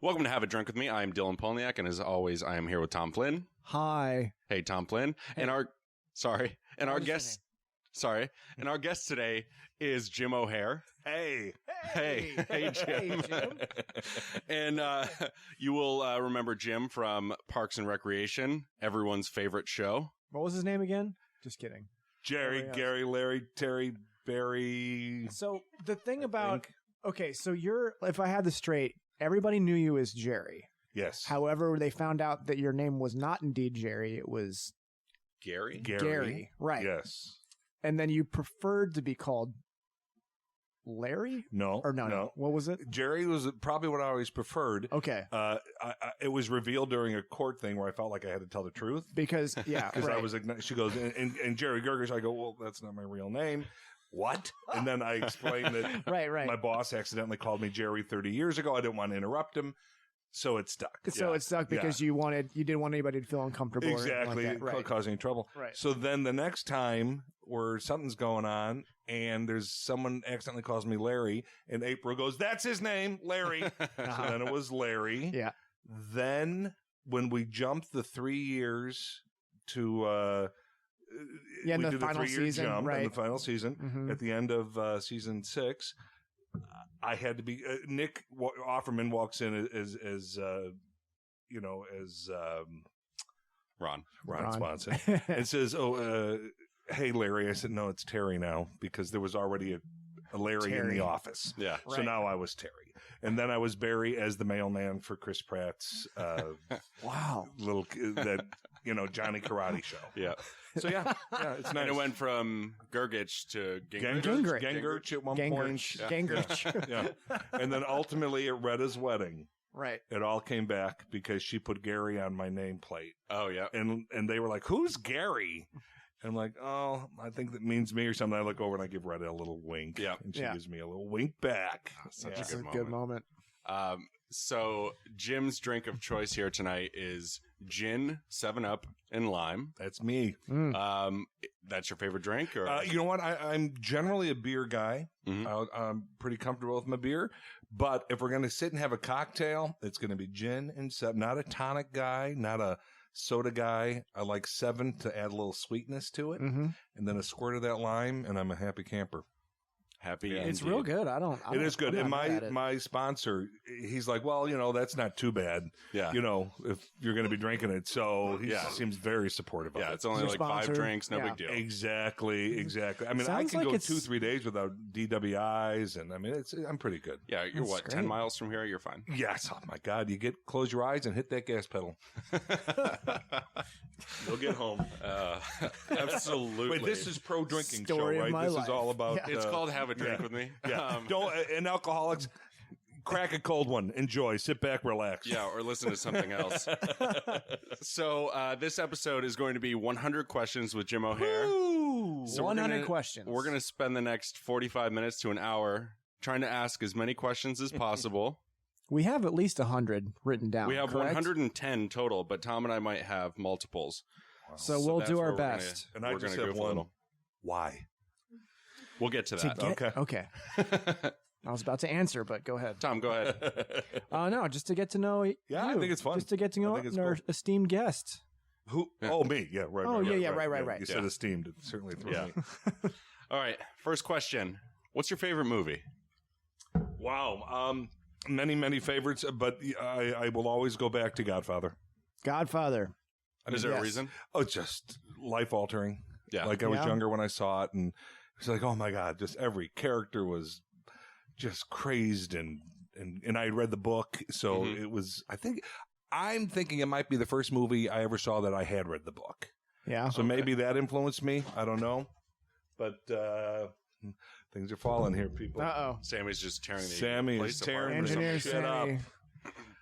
Welcome to Have a Drink with Me. I'm Dylan Polniak, and as always, I am here with Tom Flynn. Hi. Hey, Tom Flynn. Hey. And our guest today is Jim O'Hare. Hey, Jim. Hey, Jim. And you will remember Jim from Parks and Recreation, everyone's favorite show. What was his name again? Just kidding. Jerry, else? Gary, Larry, Terry, Barry. So the thing about, okay, so if I had this straight, everybody knew you as Jerry. Yes. However, they found out that your name was not indeed Jerry. It was Gary? Gary. Right. Yes. And then you preferred to be called Larry? No. Or no. What was it? Jerry was probably what I always preferred. Okay. It was revealed during a court thing where I felt like I had to tell the truth. Because, yeah. Because right. I was, she goes, and Jerry Gergers, I go, well, that's not my real name. What? And then I explained that right. my boss accidentally called me Jerry 30 years ago. I didn't want to interrupt him. So it stuck. So it stuck because you didn't want anybody to feel uncomfortable. Exactly. Or right. Causing trouble. Right. So then the next time where something's going on and there's someone accidentally calls me Larry and April goes, that's his name, Larry. So then it was Larry. Yeah. Then when we jumped the 3 years to, in the did final 3 year season, jump right. in the final season Mm-hmm. at the end of season 6. I had to be Nick Offerman walks in as Ron Swanson and says, hey, Larry. I said, no, it's Terry now because there was already a Larry in the office. Yeah. So Right. now I was Terry. And then I was Barry as the mailman for Chris Pratt's Wow. little, Johnny Karate show. Yeah. So yeah, it's nice. And it went from Gergich to Gingrich. Gingrich at one point. Gingrich. Yeah. And then ultimately at Retta's wedding, Right. it all came back because she put Gary on my nameplate. Oh, yeah. And they were like, who's Gary? And I'm like, oh, I think that means me or something. I look over and I give Retta a little wink. Yeah. And she gives me a little wink back. Such That's a a good good moment. moment. So Jim's drink of choice here tonight is gin, 7-Up, and lime. That's me. That's your favorite drink? Or? You know what? I'm generally a beer guy. Mhm. I'm pretty comfortable with my beer. But if we're going to sit and have a cocktail, it's going to be gin and 7. Not a tonic guy, not a soda guy. I like 7 to add a little sweetness to it. Mm-hmm. And then a squirt of that lime, and I'm a happy camper. Happy It's indeed. real good. It is good. I'm And not mad at it. my sponsor, he's like, well, that's not too bad. Yeah. If you're going to be drinking it. So he seems very supportive of Yeah, it. it's only Your like sponsor. 5 drinks, no Yeah. big deal. Exactly. I mean, I Sounds can like go it's- 2-3 days without DWIs, and I mean, I'm pretty good. Yeah, you're That's 10 great. miles from here? You're fine. Yes. Oh my God. Close your eyes and hit that gas pedal. You'll get home. Absolutely. Wait, this is pro drinking Story show, of right? my This life. is all about. Yeah. It's called Have a Drink with Me. Yeah. Don't and alcoholics. Crack a cold one. Enjoy. Sit back. Relax. Yeah, or listen to something else. So this episode is going to be 100 questions with Jim O'Hare. Ooh. So 100 questions. We're going to spend the next 45 minutes to an hour trying to ask as many questions as possible. We have at least 100 written down. We have correct? 110 total, but Tom and I might have multiples. So So we'll that's do where our we're gonna- best. And I We're just gonna have go for a one. little. Why? We'll get to To that. get- okay. I was about to answer, but go ahead. Tom, go ahead. No, just to get to know you. I think it's fun. Just to get to know I think it's our cool. esteemed guest. Who? Yeah. Oh, me. Yeah, right. Oh, right, yeah, right, right. You said esteemed. It certainly threw Yeah. me. All right, first question. What's your favorite movie? Wow. Many, many favorites, but I will always go back to Godfather. Godfather. Is there a yes. reason? Oh, just life altering. Yeah. Like I was Yeah. younger when I saw it, and it's like, oh my God, just every character was just crazed, and I had read the book, so Mhm. it was. I'm thinking it might be the first movie I ever saw that I had read the book. Yeah. So maybe that influenced me. I don't know, but things are falling here, people. Uh-oh. Sammy's just tearing the Sammy place is tearing apart. the Engineer shit up. Sammy.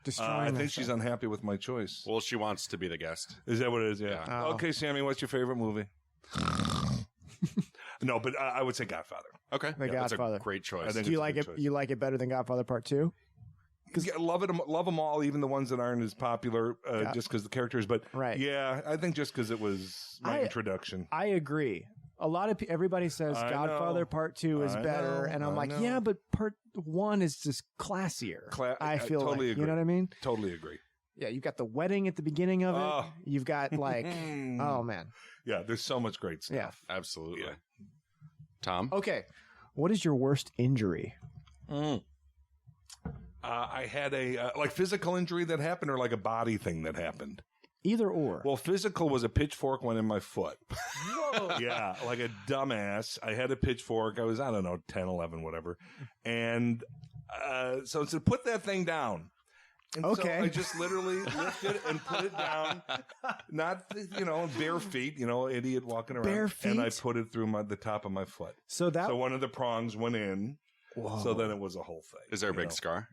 Destroying I think this she's thing. unhappy with my choice. Well, she wants to be the guest. Is that what it is? Yeah. Yeah. Oh. Okay, Sammy, what's your favorite movie? No, but I would say Godfather. Okay. The That's Godfather. a great choice. I think Do you it's a like good it? choice. You like it better than Godfather Part 2? Yeah, love them all, even the ones that aren't as popular, Yeah. just because the characters. But Right. yeah, I think just because it was my I- introduction. I agree. A lot of everybody says I Godfather know. Part 2 is I better, know. and I'm I like, know. yeah, but Part 1 is just classier. I feel totally like, agree. you know what I mean? Totally agree. Yeah, you got the wedding at the beginning of it. Oh. You've got like, oh man, Yeah, there's so much great stuff. yeah. Absolutely. Yeah. Tom? Okay, what is your worst injury? I had a like physical injury that happened, or like a body thing that happened. Either or. Well, physical was a pitchfork went in my foot. Whoa. Yeah, like a dumbass. I had a pitchfork. I was, I don't know, 10, 11, whatever. And so to put that thing down. And Okay. So I just literally lifted it and put it down. Not, bare feet, idiot walking around. Bare feet? And I put it through the top of my foot. So that. So one of the prongs went in. Whoa. So then it was a whole thing. Is there a big scar?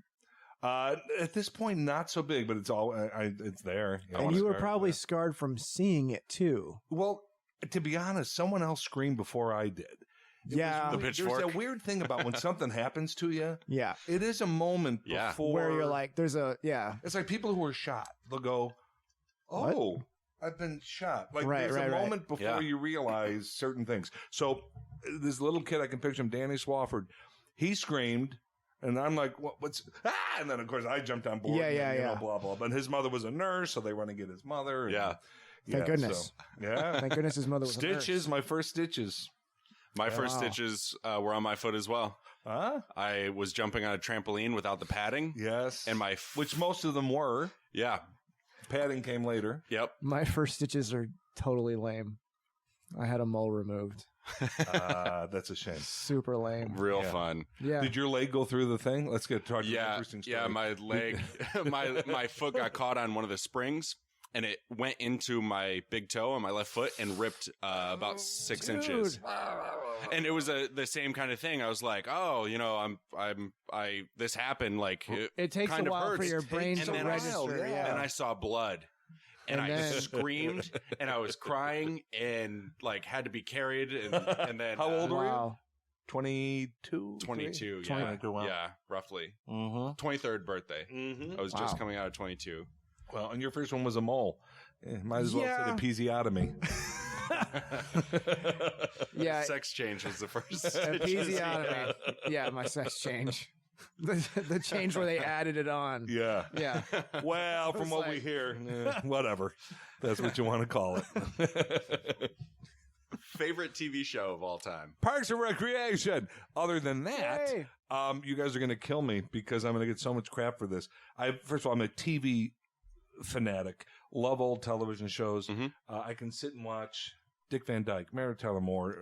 At this point, not so big, but it's all it's there. and you were probably scarred from seeing it too. Well, to be honest, someone else screamed before I did. Yeah. The pitchfork. There's a weird thing about when something happens to you. Yeah. It is a moment Yeah. before Where you're like, there's a, yeah. It's like people who are shot. They'll go, "Oh, I've been shot." Like Right, there's right, a right. moment before Yeah. you realize certain things. So this little kid, I can picture him, Danny Swafford. He screamed. And I'm like, what's And then, of course, I jumped on board. Yeah. Blah, blah. But his mother was a nurse, so they run and get his mother. And, Yeah. Thank goodness. So, yeah. Thank goodness his mother was a nurse. Stitches, my first stitches. My first Wow. stitches were on my foot as well. Huh? I was jumping on a trampoline without the padding. Yes. And Which most of them were. Yeah. Padding came later. Yep. My first stitches are totally lame. I had a mole removed. That's a shame. Super lame. Real Yeah. fun. Yeah. Did your leg go through the thing? Let's get talking about Yeah. interesting story. Yeah. My leg, my foot got caught on one of the springs and it went into my big toe on my left foot and ripped about 6 inches. And it was the same kind of thing. I was like, oh, this happened. Like It takes kind a of while for hurts. your brain And to then register. yeah. Yeah. And I saw blood. And I then- screamed and I was crying and like had to be carried and then How old were you? Wow. 22? 22, yeah. 22, wow. Yeah, roughly. Mm-hmm. 23rd birthday. Mm-hmm. I was Wow. just coming out of 22. Well, and your first one was a mole. Might as well Yeah. say episiotomy. Yeah. Sex change was the first. Episiotomy. Yeah, my sex change. The change where they added it on. Yeah. Yeah. Well, from It's what we like- hear, whatever. That's what you want to call it. Favorite TV show of all time. Parks and Recreation. Other than that, Yay. you guys are going to kill me because I'm going to get so much crap for this. First of all, I'm a TV fanatic. Love old television shows. Mhm. I can sit and watch Dick Van Dyke, Mary Tyler Moore,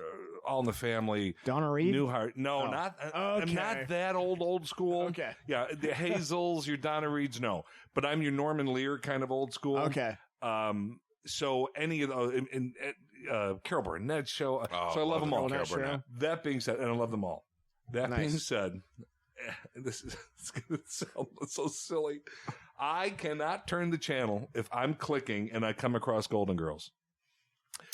All in the Family, Donna Reed? Newhart. No, Oh. not Okay. I'm not that old school. Okay. Yeah, the Hazels, your Donna Reeds, no. But I'm your Norman Lear kind of old school. Okay. So any of those, Carol Burnett show. So I love them all. Carol Burnett. That being said, and I love them all. That Nice. being said, this is it's going to sound so silly. I cannot turn the channel if I'm clicking and I come across Golden Girls.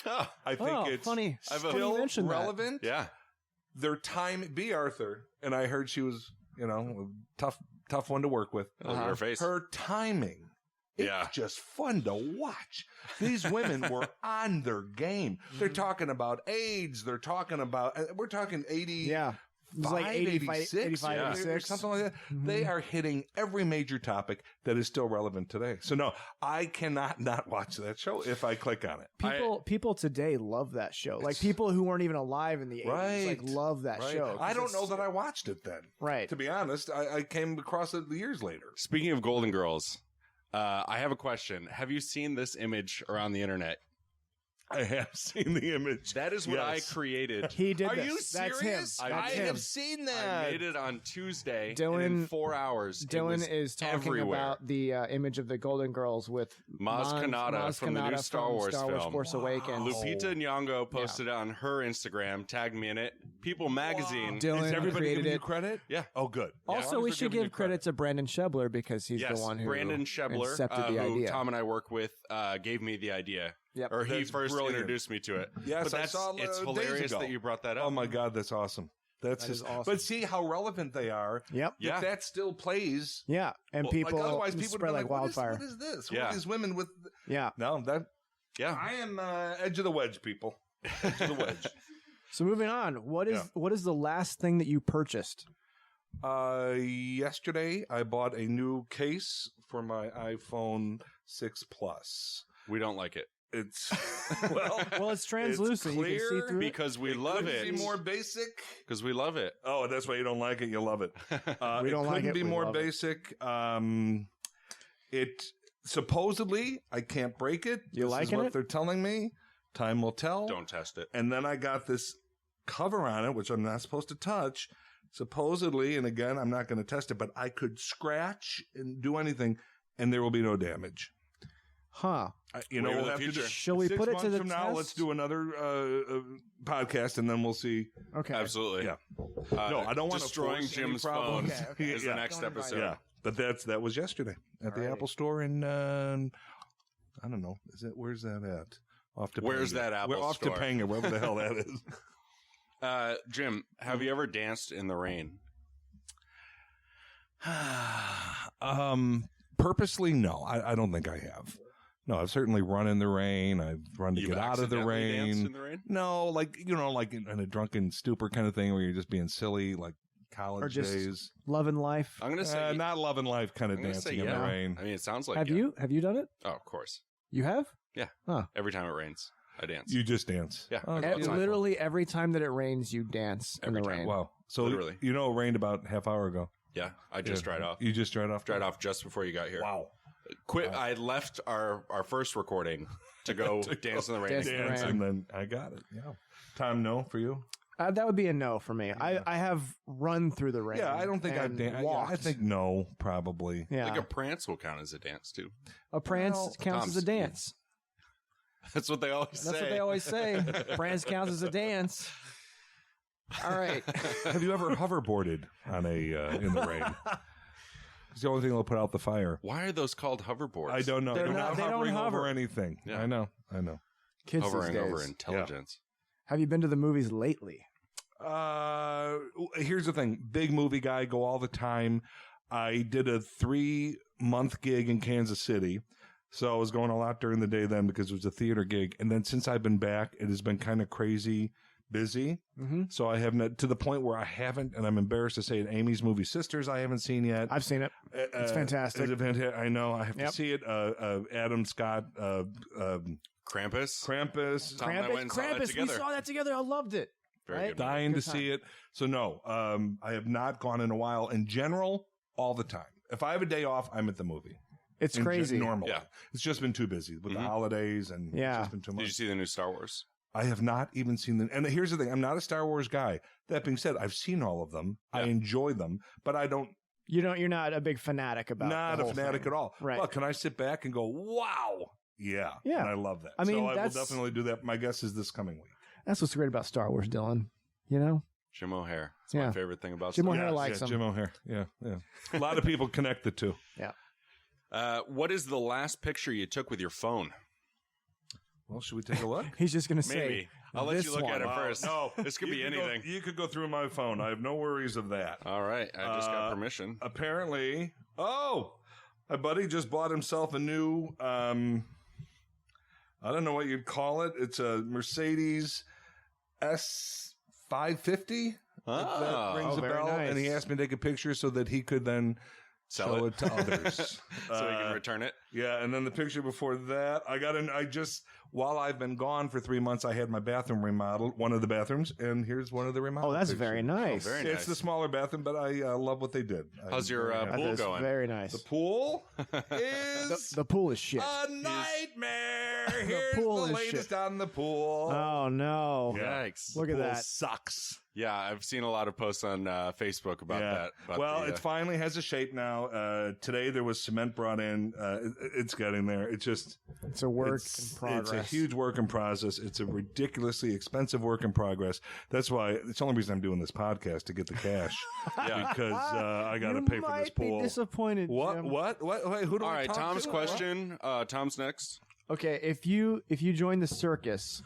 Oh, I think Oh, it's funny. I've Funny you still mentioned that. relevant. yeah. Their time, B. Arthur, and I heard she was, a tough one to work with. Look at her face. Her timing. It's Yeah. just fun to watch. These women were on their game. They're talking about AIDS. They're talking about, we're talking 80. Yeah. It was like 85, 86, yeah. 86. Something like that. They are hitting every major topic that is still relevant today. So no, I cannot not watch that show if I click on it. People today love that show. Like people who weren't even alive in the 80s like love that Right. show. 'cause I don't it's- know that I watched it then. Right. To be honest, I came across it years later. Speaking of Golden Girls, I have a question. Have you seen this image around the internet? I have seen the image. That is what Yes. I created. He did Are this. you That's serious? him. I That's I him. have seen I that. made it on Tuesday. Dylan- and in 4 hours. it Dylan was is talking everywhere. about the image of the Golden Girls with Maz Kanata from the new Kanata Star from Wars Star Wars film. Force Awakens. Lupita Nyong'o posted it on her Instagram, tagged me in it. People Magazine. Dylan Is everybody created giving you it. credit? Yeah. Oh, good. Also, Yeah. we They're should giving you give credit to Brandon Shebler because he's Yes, the one who Brandon Shebler, incepted the who idea. Tom and I work with, gave me the idea. Yep. Or he That's first brilliant. introduced me to it. Yes, but I that's, saw, it's days hilarious ago. that you brought that up. Oh my God, that's awesome. That's That is just awesome. But see how relevant they are. Yep. Yeah. That still plays. Yeah, and Well, people like, otherwise people would spread be like what is- wildfire. What is this? Yeah. What are these women with? Yeah. No, that Yeah. I am edge of the wedge, people. Edge of the wedge. So moving on, what is the last thing that you purchased? Yesterday, I bought a new case for my iPhone 6 Plus. We don't like it. It's well, it's translucent. It's clear you can see through because we love it. Be more basic because we love it. Oh, that's why you don't like it. You love it. We don't like it. Be we more love basic. It supposedly I can't break it. You this liking is what it? they're telling me. Time will tell. Don't test it. And then I got this cover on it, which I'm not supposed to touch. Supposedly, and again, I'm not going to test it, but I could scratch and do anything, and there will be no damage. Huh. You know, Wait for we'll the have future. to do Shall we 6 put it to months the from test? now. Let's do another podcast, and then we'll see. Okay. Absolutely. Yeah. No, I don't want to destroying force any Jim's problem. phone Okay. is the next Don't invite episode. Yeah, but that was yesterday at the Alrighty. Apple Store in I don't know. Where's that at? Off to Where's that Apple We're off store? Topanga, wherever the hell that is. Jim, have you ever danced in the rain? Purposely, no. I don't think I have. No, I've certainly run in the rain. I've run to You've get out of the accidentally danced rain. in the rain? No, like in a drunken stupor kind of thing where you're just being silly, like college Or just days. Loving life. I'm gonna say Not loving life kind of I'm gonna say dancing in the yeah. rain. I mean, it sounds like Have yeah. you done it? Oh, of course. You have? Every time it rains, I dance. You just dance. Yeah. Oh, Every that's time. Literally every time that it rains, you dance Every in the time. rain. Wow. So Literally. it rained about half hour ago. Yeah, I just dried off. You just dried off. Dried off just before you got here. Wow. Quit. I left our first recording to go dance in the rain. Dance in the Dance, rain. and then I got it. Yeah. Tom, no for you. That would be a no for me. I have run through the rain. Yeah, I don't think I've and danced. walked. I think no, probably. Yeah. Like a prance will count as a dance too. A prance Well, counts as a Tom's- dance. That's what they always say. That's what they always say. Prance counts as a dance. All right. Have you ever hoverboarded on in the rain? It's the only thing that'll put out the fire. Why are those called hoverboards? I don't know. They're They're not- not they don't hovering hover. over anything. Yeah. I know. Kids Hovering these over days. intelligence. Have you been to the movies lately? Here's the thing. Big movie guy, go all the time. I did a 3-month gig in Kansas City. So I was going a lot during the day then because it was a theater gig. And then since I've been back, it has been kind of crazy busy. Mm-hmm. So I haven't, to the point where I haven't, and I'm embarrassed to say it, Amy's movie Sisters, I haven't seen yet. I've seen it. It's fantastic. Is it fantastic? I know. I have Yep. to see it. Adam Scott, Krampus. Krampus. Tom and I went and saw that Krampus, we together. saw that together. I loved it. Very Right? good. movie. Dying to Good time. see it. So no, I have not gone in a while. In general, all the time. If I have a day off, I'm at the movie. It's crazy. Normally. Yeah. It's just been too busy with the Mhm. holidays and Yeah. it's just been too Did you much. see the new Star Wars? I have not even seen them. And here's the thing. I'm not a Star Wars guy. That being said, I've seen all of them. I Yeah. enjoy them, but I don't, You're not a big fanatic about not the a whole fanatic thing. at all. Right. But can I sit back and go, wow. Yeah. Yeah. And I love that. I mean, so I will that's- definitely do that. My guess is this coming week. That's what's great about Star Wars, Dylan. You know? Jim O'Hare. It's Yeah. my favorite thing about Jim Star O'Hare Wars. likes yeah, them. Jim O'Hare. Yeah. A lot of people connect the two. What is the last picture you took with your phone? Well, should we take a look? He's just going to say, Maybe. I'll let this you look one. at it Wow. first. No, This could be you anything. You could go through my phone. I have no worries of that. All right. I just got permission. Apparently, my buddy just bought himself a new, I don't know what you'd call it. It's a Mercedes S550. That rings a very bell. nice. And he asked me to take a picture so that he could then Sell show it. it to others. So you can return it. Yeah, and then the picture before that, while I've been gone for 3 months, I had my bathroom remodeled, one of the bathrooms, and here's one of the remodels. Oh, that's very nice. very It's nice. the smaller bathroom, but I love what they did. How's your very happy. pool That is going? very nice. The pool is The pool is shit. a nightmare. Here's pool the is latest shit. on the pool. Oh, no. Yeah. Yikes. Look at Pool that. sucks. Yeah, I've seen a lot of posts on Facebook about that. About well, the, it finally has a shape now. Today there was cement brought in. It's getting there. It's just It's a work in progress. It's a huge work in process. It's a ridiculously expensive work in progress. That's why it's the only reason I'm doing this podcast, to get the cash. Yeah. Because I got to You pay for this might be pool. disappointed, What? Jim. What? Wait, who do All I right, talk Tom's to? question. Tom's next. Okay, if you join the circus,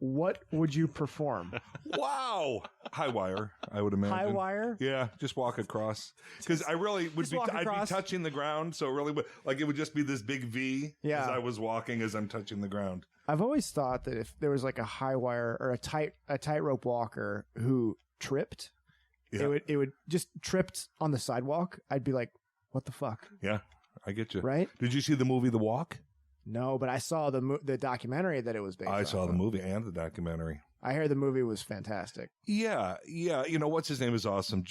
what would you perform? Wow. High wire, I would imagine. High wire? Yeah, just walk across. Because I really would Just walk I'd across. be touching the ground, so it really would, like, it would just be this big V Yeah. as I was walking as I'm touching the ground. I've always thought that if there was like a high wire or a tightrope walker who tripped, Yeah. it would just tripped on the sidewalk. I'd be like, what the fuck? Yeah, I get you. Right? Did you see the movie The Walk? No, but I saw the documentary that it was based on. I saw the movie and the documentary. I heard the movie was fantastic. Yeah. You know, what's his name is awesome.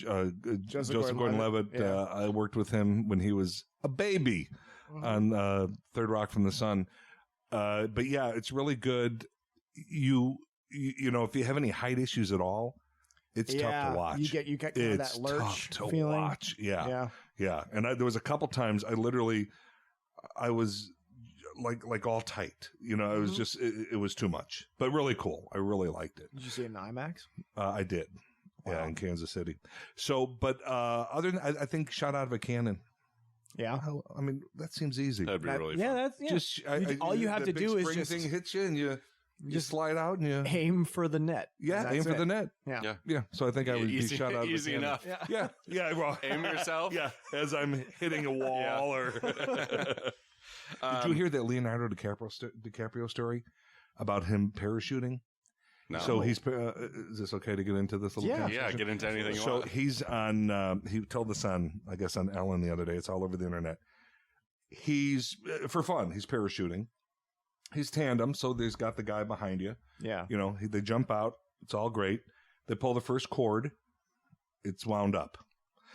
Joseph Gordon-Levitt. Yeah. I worked with him when he was a baby on Third Rock from the Sun. But yeah, it's really good. You know, if you have any height issues at all, it's tough to watch. You get kind of It's that lurch tough to feeling. watch. Yeah. And there was a couple times I was like all tight. You know, it was just it was too much, but really cool. I really liked it. Did you see it in IMAX? I did. Wow. Yeah, in Kansas City. So, but other than I think shot out of a cannon. Yeah. I mean, that seems easy. That'd be really fun. Yeah, that's Just all you have the to big do is spring just thing hits you and you just slide out and you aim for the net. aim for the net. Yeah. Yeah. So I think I would be Easy, shot out of a easy cannon. enough. Yeah. Well, Aim yourself. Yeah, as I'm hitting a wall or. Did you hear that Leonardo DiCaprio story about him parachuting? No. So he's. Is this okay to get into this little? Yeah. conversation? Yeah, get into anything you So want. he's on. He told the Sun, I guess, on Ellen the other day. It's all over the internet. He's for fun. He's parachuting. He's tandem, so there's got the guy behind you. Yeah. You know, they jump out. It's all great. They pull the first cord. It's wound up.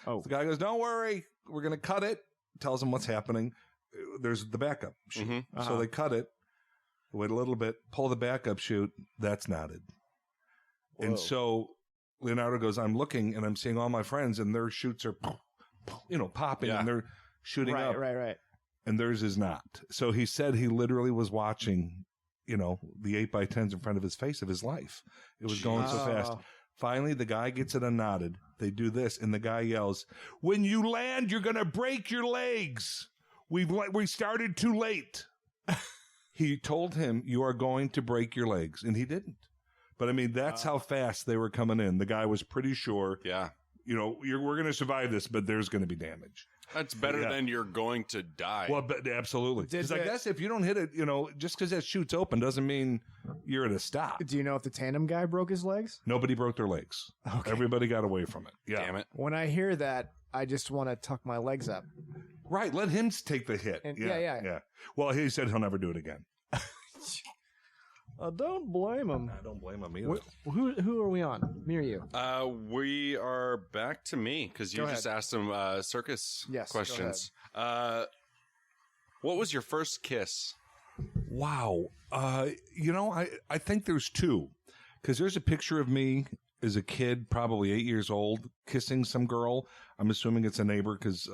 Oh. The guy goes, "Don't worry, we're going to cut it." Tells him what's happening. There's the backup chute. Mhm. So they cut it. Wait a little bit. Pull the backup chute. That's knotted. Whoa. And so Leonardo goes, "I'm looking and I'm seeing all my friends and their chutes are, popping Yeah. and they're shooting up. Right. And theirs is not." So he said he literally was watching, the 8x10s in front of his face of his life. It was going so fast. Oh. Finally, the guy gets it unknotted. They do this, and the guy yells, "When you land, you're going to break your legs. We started too late." He told him, "You are going to break your legs," and he didn't. But I mean, that's how fast they were coming in. The guy was pretty sure, Yeah. we're going to survive this, but there's going to be damage. That's better Yeah. than you're going to die. Well, but absolutely. Did Because I the- guess if you don't hit it, just because that chute's open doesn't mean you're at a stop. Do you know if the tandem guy broke his legs? Nobody broke their legs. Okay. Everybody got away from it. Yeah. Damn it. When I hear that, I just want to tuck my legs up. Right. Let him take the hit. And- yeah. Well, he said he'll never do it again. Don't blame him. I don't blame him either. Who are we on? Me or you? We are back to me because you Go just asked some circus Yes, go questions. What was your first kiss? Wow. I think there's two. Because there's a picture of me as a kid, probably 8 years old, kissing some girl. I'm assuming it's a neighbor because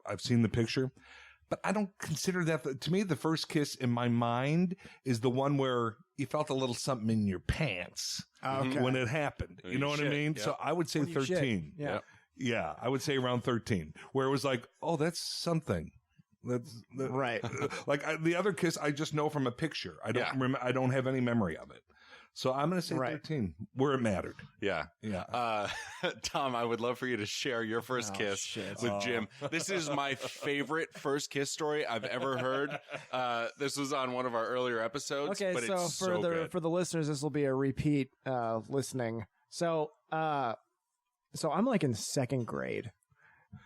I've seen the picture. But I don't consider that. To me, the first kiss in my mind is the one where you felt a little something in your pants Okay. when it happened. When You know you what shit, I mean? yeah. So I would say When you shit. 13. Yeah. Yep. Yeah, I would say around 13, where it was like, oh, that's something. Right. The other kiss, I just know from a picture. I don't Yeah. remember. I don't have any memory of it. So I'm going to say Right. 13, where it mattered. Yeah. Yeah. Tom, I would love for you to share your first kiss shit. with Jim. This is my favorite first kiss story I've ever heard. This was on one of our earlier episodes. Okay, but so it's so good. for the listeners, this will be a repeat listening. So I'm like in second grade,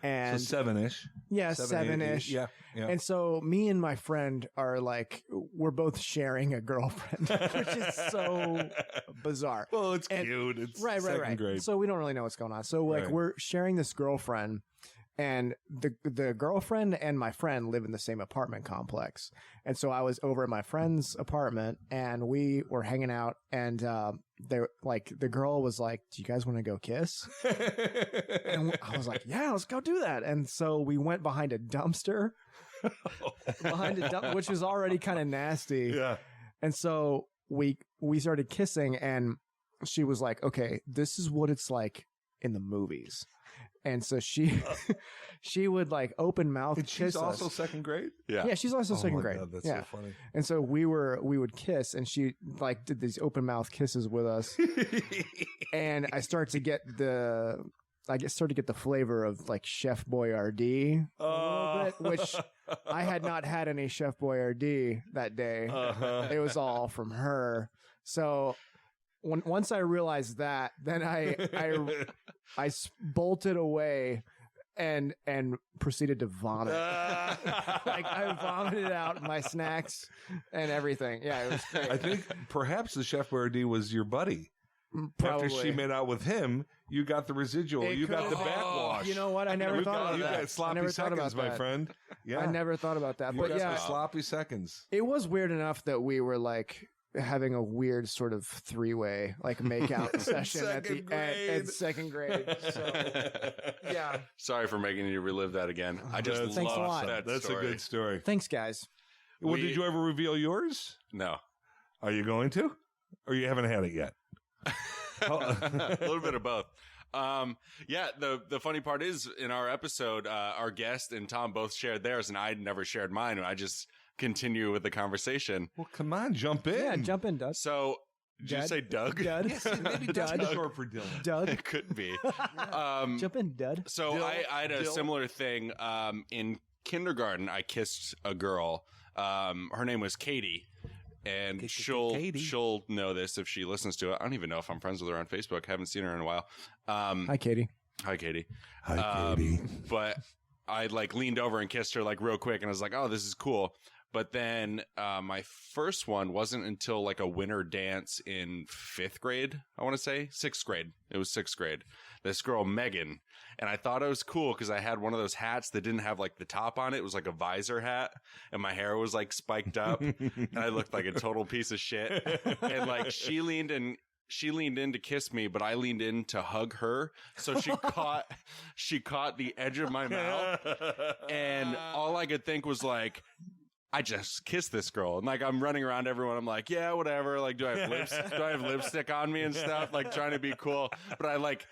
and So 7-ish. yeah, 7, 8, 7-ish. Yeah. And so me and my friend are like, we're both sharing a girlfriend, which is so bizarre. Well, it's And- cute. It's Right. second grade. So we don't really know what's going on. So like Right. we're sharing this girlfriend, and the girlfriend and my friend live in the same apartment complex. And so I was over at my friend's apartment, and we were hanging out, and the girl was like, "Do you guys want to go kiss?" And I was like, "Yeah, let's go do that." And so we went behind a dumpster, which was already kind of nasty. Yeah. And so we started kissing, and she was like, "Okay, this is what it's like in the movies." And so she would like open mouth And she's kiss also us. second grade? Yeah, she's also second my grade. God, that's yeah. so funny. And so we would kiss, and she like did these open mouth kisses with us. And I start to get the flavor of like Chef Boyardee a little bit, which I had not had any Chef Boyardee that day. It was all from her. So once I realized that, then I bolted away and proceeded to vomit. Like I vomited out my snacks and everything. Yeah, it was great. I think perhaps the Chef Boyardee was your buddy. Probably. After she made out with him, you got the residual. It you got the could- backwash. You know what? I never thought about You that. got I sloppy never thought seconds, about my that. friend. Yeah. I never thought about that. You But got yeah, the sloppy seconds. it was weird enough that we were like having a weird sort of three-way like make-out session at Second at second grade. So yeah. Sorry for making you relive that again. I just That's Thanks a love lot. that That's story. a good story. Thanks, guys. Well, We- did you ever reveal yours? No. Are you going to? Or you haven't had it yet? A little bit of both. Yeah, the funny part is in our episode, our guest and Tom both shared theirs, and I never shared mine. I just continue with the conversation. Well, come on, jump in. Yeah, jump in, Doug. So, did you Dud? say Doug? Dud. Yes, maybe that's Dud. short for Dylan. Doug. It could be. Jump in, Dud. So Dill, I had a Dill. similar thing. In kindergarten, I kissed a girl. Her name was Katie. And Katie. she'll know this if she listens to it. I don't even know if I'm friends with her on Facebook. Haven't seen her in a while. Hi, Katie. Hi, Katie. Hi, Katie. But I like leaned over and kissed her like real quick, and I was like, "Oh, this is cool." But then my first one wasn't until like a winter dance in 5th grade. I want to say 6th grade. It was 6th grade. This girl Megan, and I thought it was cool because I had one of those hats that didn't have like the top on it. It was like a visor hat, and my hair was like spiked up, and I looked like a total piece of shit. And like she leaned in to kiss me, but I leaned in to hug her. So she caught the edge of my mouth, and all I could think was like, I just kissed this girl. And like, I'm running around everyone. I'm like, yeah, whatever. Like, do I have lipstick on me and stuff? Like trying to be cool. But I like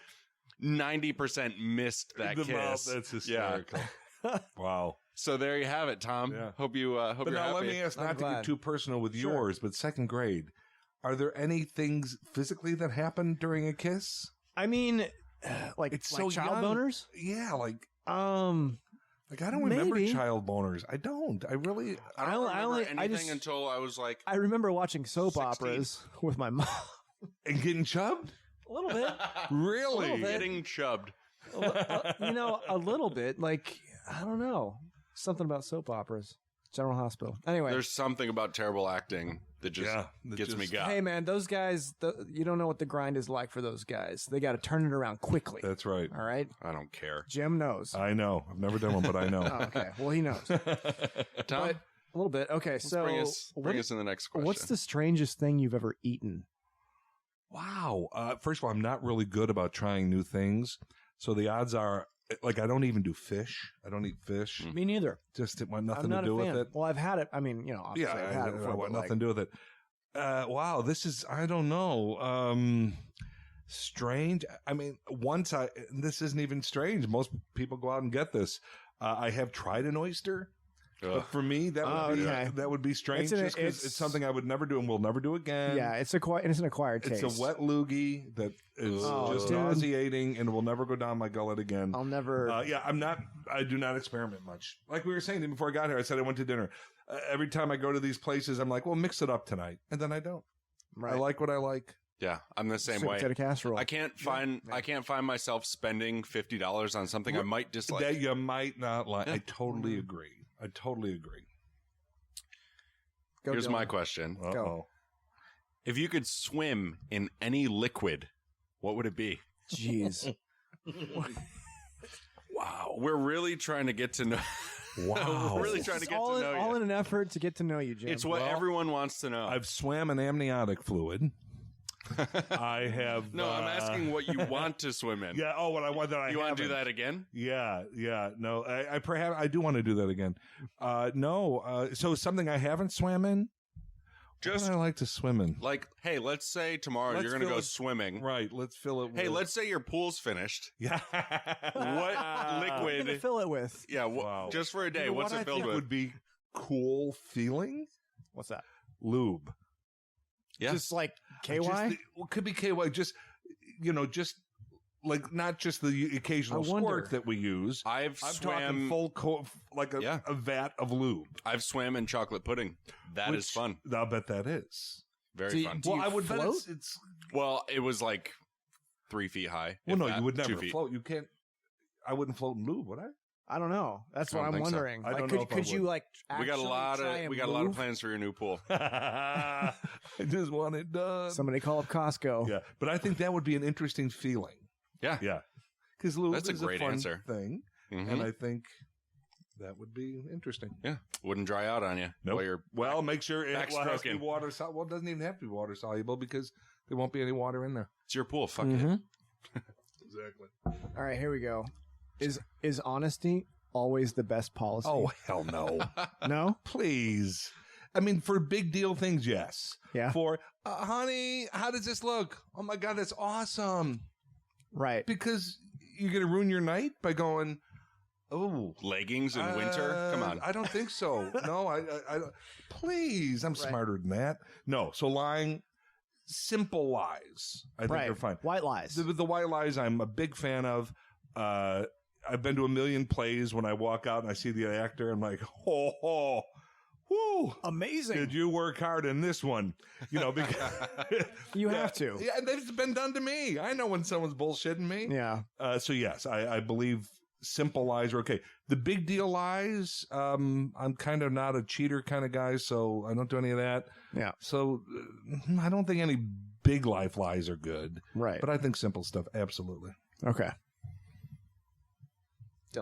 90% missed that The kiss. mouth, that's hysterical. Wow. So there you have it, Tom. Yeah. Hope you're But now happy. let me ask, I'm not to glad. get too personal with Sure. yours, but 2nd grade, are there any things physically that happen during a kiss? I mean, like It's like so child young. boners. Yeah, like I don't Maybe. remember child boners. I don't. I really. I don't remember only- anything I just- until I was like, I remember watching soap 16. operas with my mom. And getting chubbed? A little bit. Really? little bit. getting chubbed. A little bit. Like, I don't know. Something about soap operas. General Hospital. Anyway. There's something about terrible acting that just that gets me just- going. Hey, man, those guys, you don't know what the grind is like for those guys. They got to turn it around quickly. That's right. All right? I don't care. Jim knows. I know. I've never done one, but I know. Oh, okay. Well, he knows. Tom, But a little bit. Okay, let's so bring us in the next question. what's the strangest thing you've ever eaten? Wow. First of all, I'm not really good about trying new things. So the odds are, like, I don't even do fish. I don't eat fish. Me neither. Just it want I'm nothing not to do a fan. with it. Well, I've had it. I mean, obviously I've had it I before. want but, nothing to do with it. Wow, this is, I don't know. Strange. I mean, this isn't even strange. Most people go out and get this. I have tried an oyster. Ugh. But for me, that would be strange It's just because it's something I would never do and will never do again. yeah, it's an acquired taste. It's a wet loogie that is Oh, just dude. nauseating and will never go down my gullet again. I'll never. I do not experiment much. Like we were saying before I got here, I said I went to dinner. Every time I go to these places, I'm like, well, mix it up tonight. And then I don't. right. I like what I like. Yeah, I'm the same Sweet way. potato casserole. I can't find myself spending $50 on something I might dislike. That you might not like. Yeah. I totally agree. Go, Here's Dylan. my question. Uh-oh. If you could swim in any liquid, what would it be? Jeez. Wow. We're really trying to get to know. Wow. We're really trying to It's get all to know all you. in an effort to get to know you, Jim. It's what Well, everyone wants to know. I've swam in amniotic fluid. I have. No, I'm asking what you want to swim in. Yeah. Oh, what I want that I You want to do haven't. that again? Yeah. No, I perhaps I do want to do that again. No. So something I haven't swam in. Just I like to swim in. like, hey, let's say tomorrow Let's you're going to fill go it- swimming. Right. Let's fill it. Hey, with... let's say your pool's finished. Yeah. What What are you liquid? gonna fill it with? Yeah, Wow. just for a day. You know What's what it I filled think with? would be cool feeling? What's that? Lube. Yeah. Just like KY? Could be KY. Just like not just the occasional I wonder. squirt that we use. I've I'm swam. talking full, like a vat of lube. I've swam in chocolate pudding. That is fun. I'll bet that is. Very fun. Do you I would bet float? it's Well, it was like 3 feet high. well, if no, that, you would 2 never feet. float. You can't. I wouldn't float in lube, would I? I don't know. That's I what don't I'm think so. wondering. I Like, don't know if I could you would. like? We got a actually lot try of and move? plans for your new pool. I just want it done. Somebody call up Costco. Yeah, but I think that would be an interesting feeling. Yeah. Yeah, because lube That's a is great fun answer. thing, Mhm. and I think that would be interesting. Yeah, wouldn't dry out on you. Nope. While you're Well, make sure it has to be backstroking. water soluble. Well, it doesn't even have to be water soluble because there won't be any water in there. it's your pool. Fuck Mhm. it. Exactly. All right, here we go. Is honesty always the best policy? Oh hell no! no. Please. I mean, for big deal things, yes. Yeah. For honey, how does this look? Oh my god, that's awesome! Right. Because you're gonna ruin your night by going, oh, Leggings in winter? Come on. I don't think so. No, I don't. Please, I'm Right. smarter than that. No, so lying, simple lies. I think Right. are fine. White lies. The white lies, I'm a big fan of. I've been to a million plays. When I walk out and I see the actor, I'm like, oh, whoo. Amazing. Did you work hard in this one? You know, because You have to. Yeah, and it's been done to me. I know when someone's bullshitting me. Yeah. So yes, I believe simple lies are okay. The big deal lies, I'm kind of not a cheater kind of guy, so I don't do any of that. Yeah. So I don't think any big life lies are good, Right. but I think simple stuff, absolutely. Okay.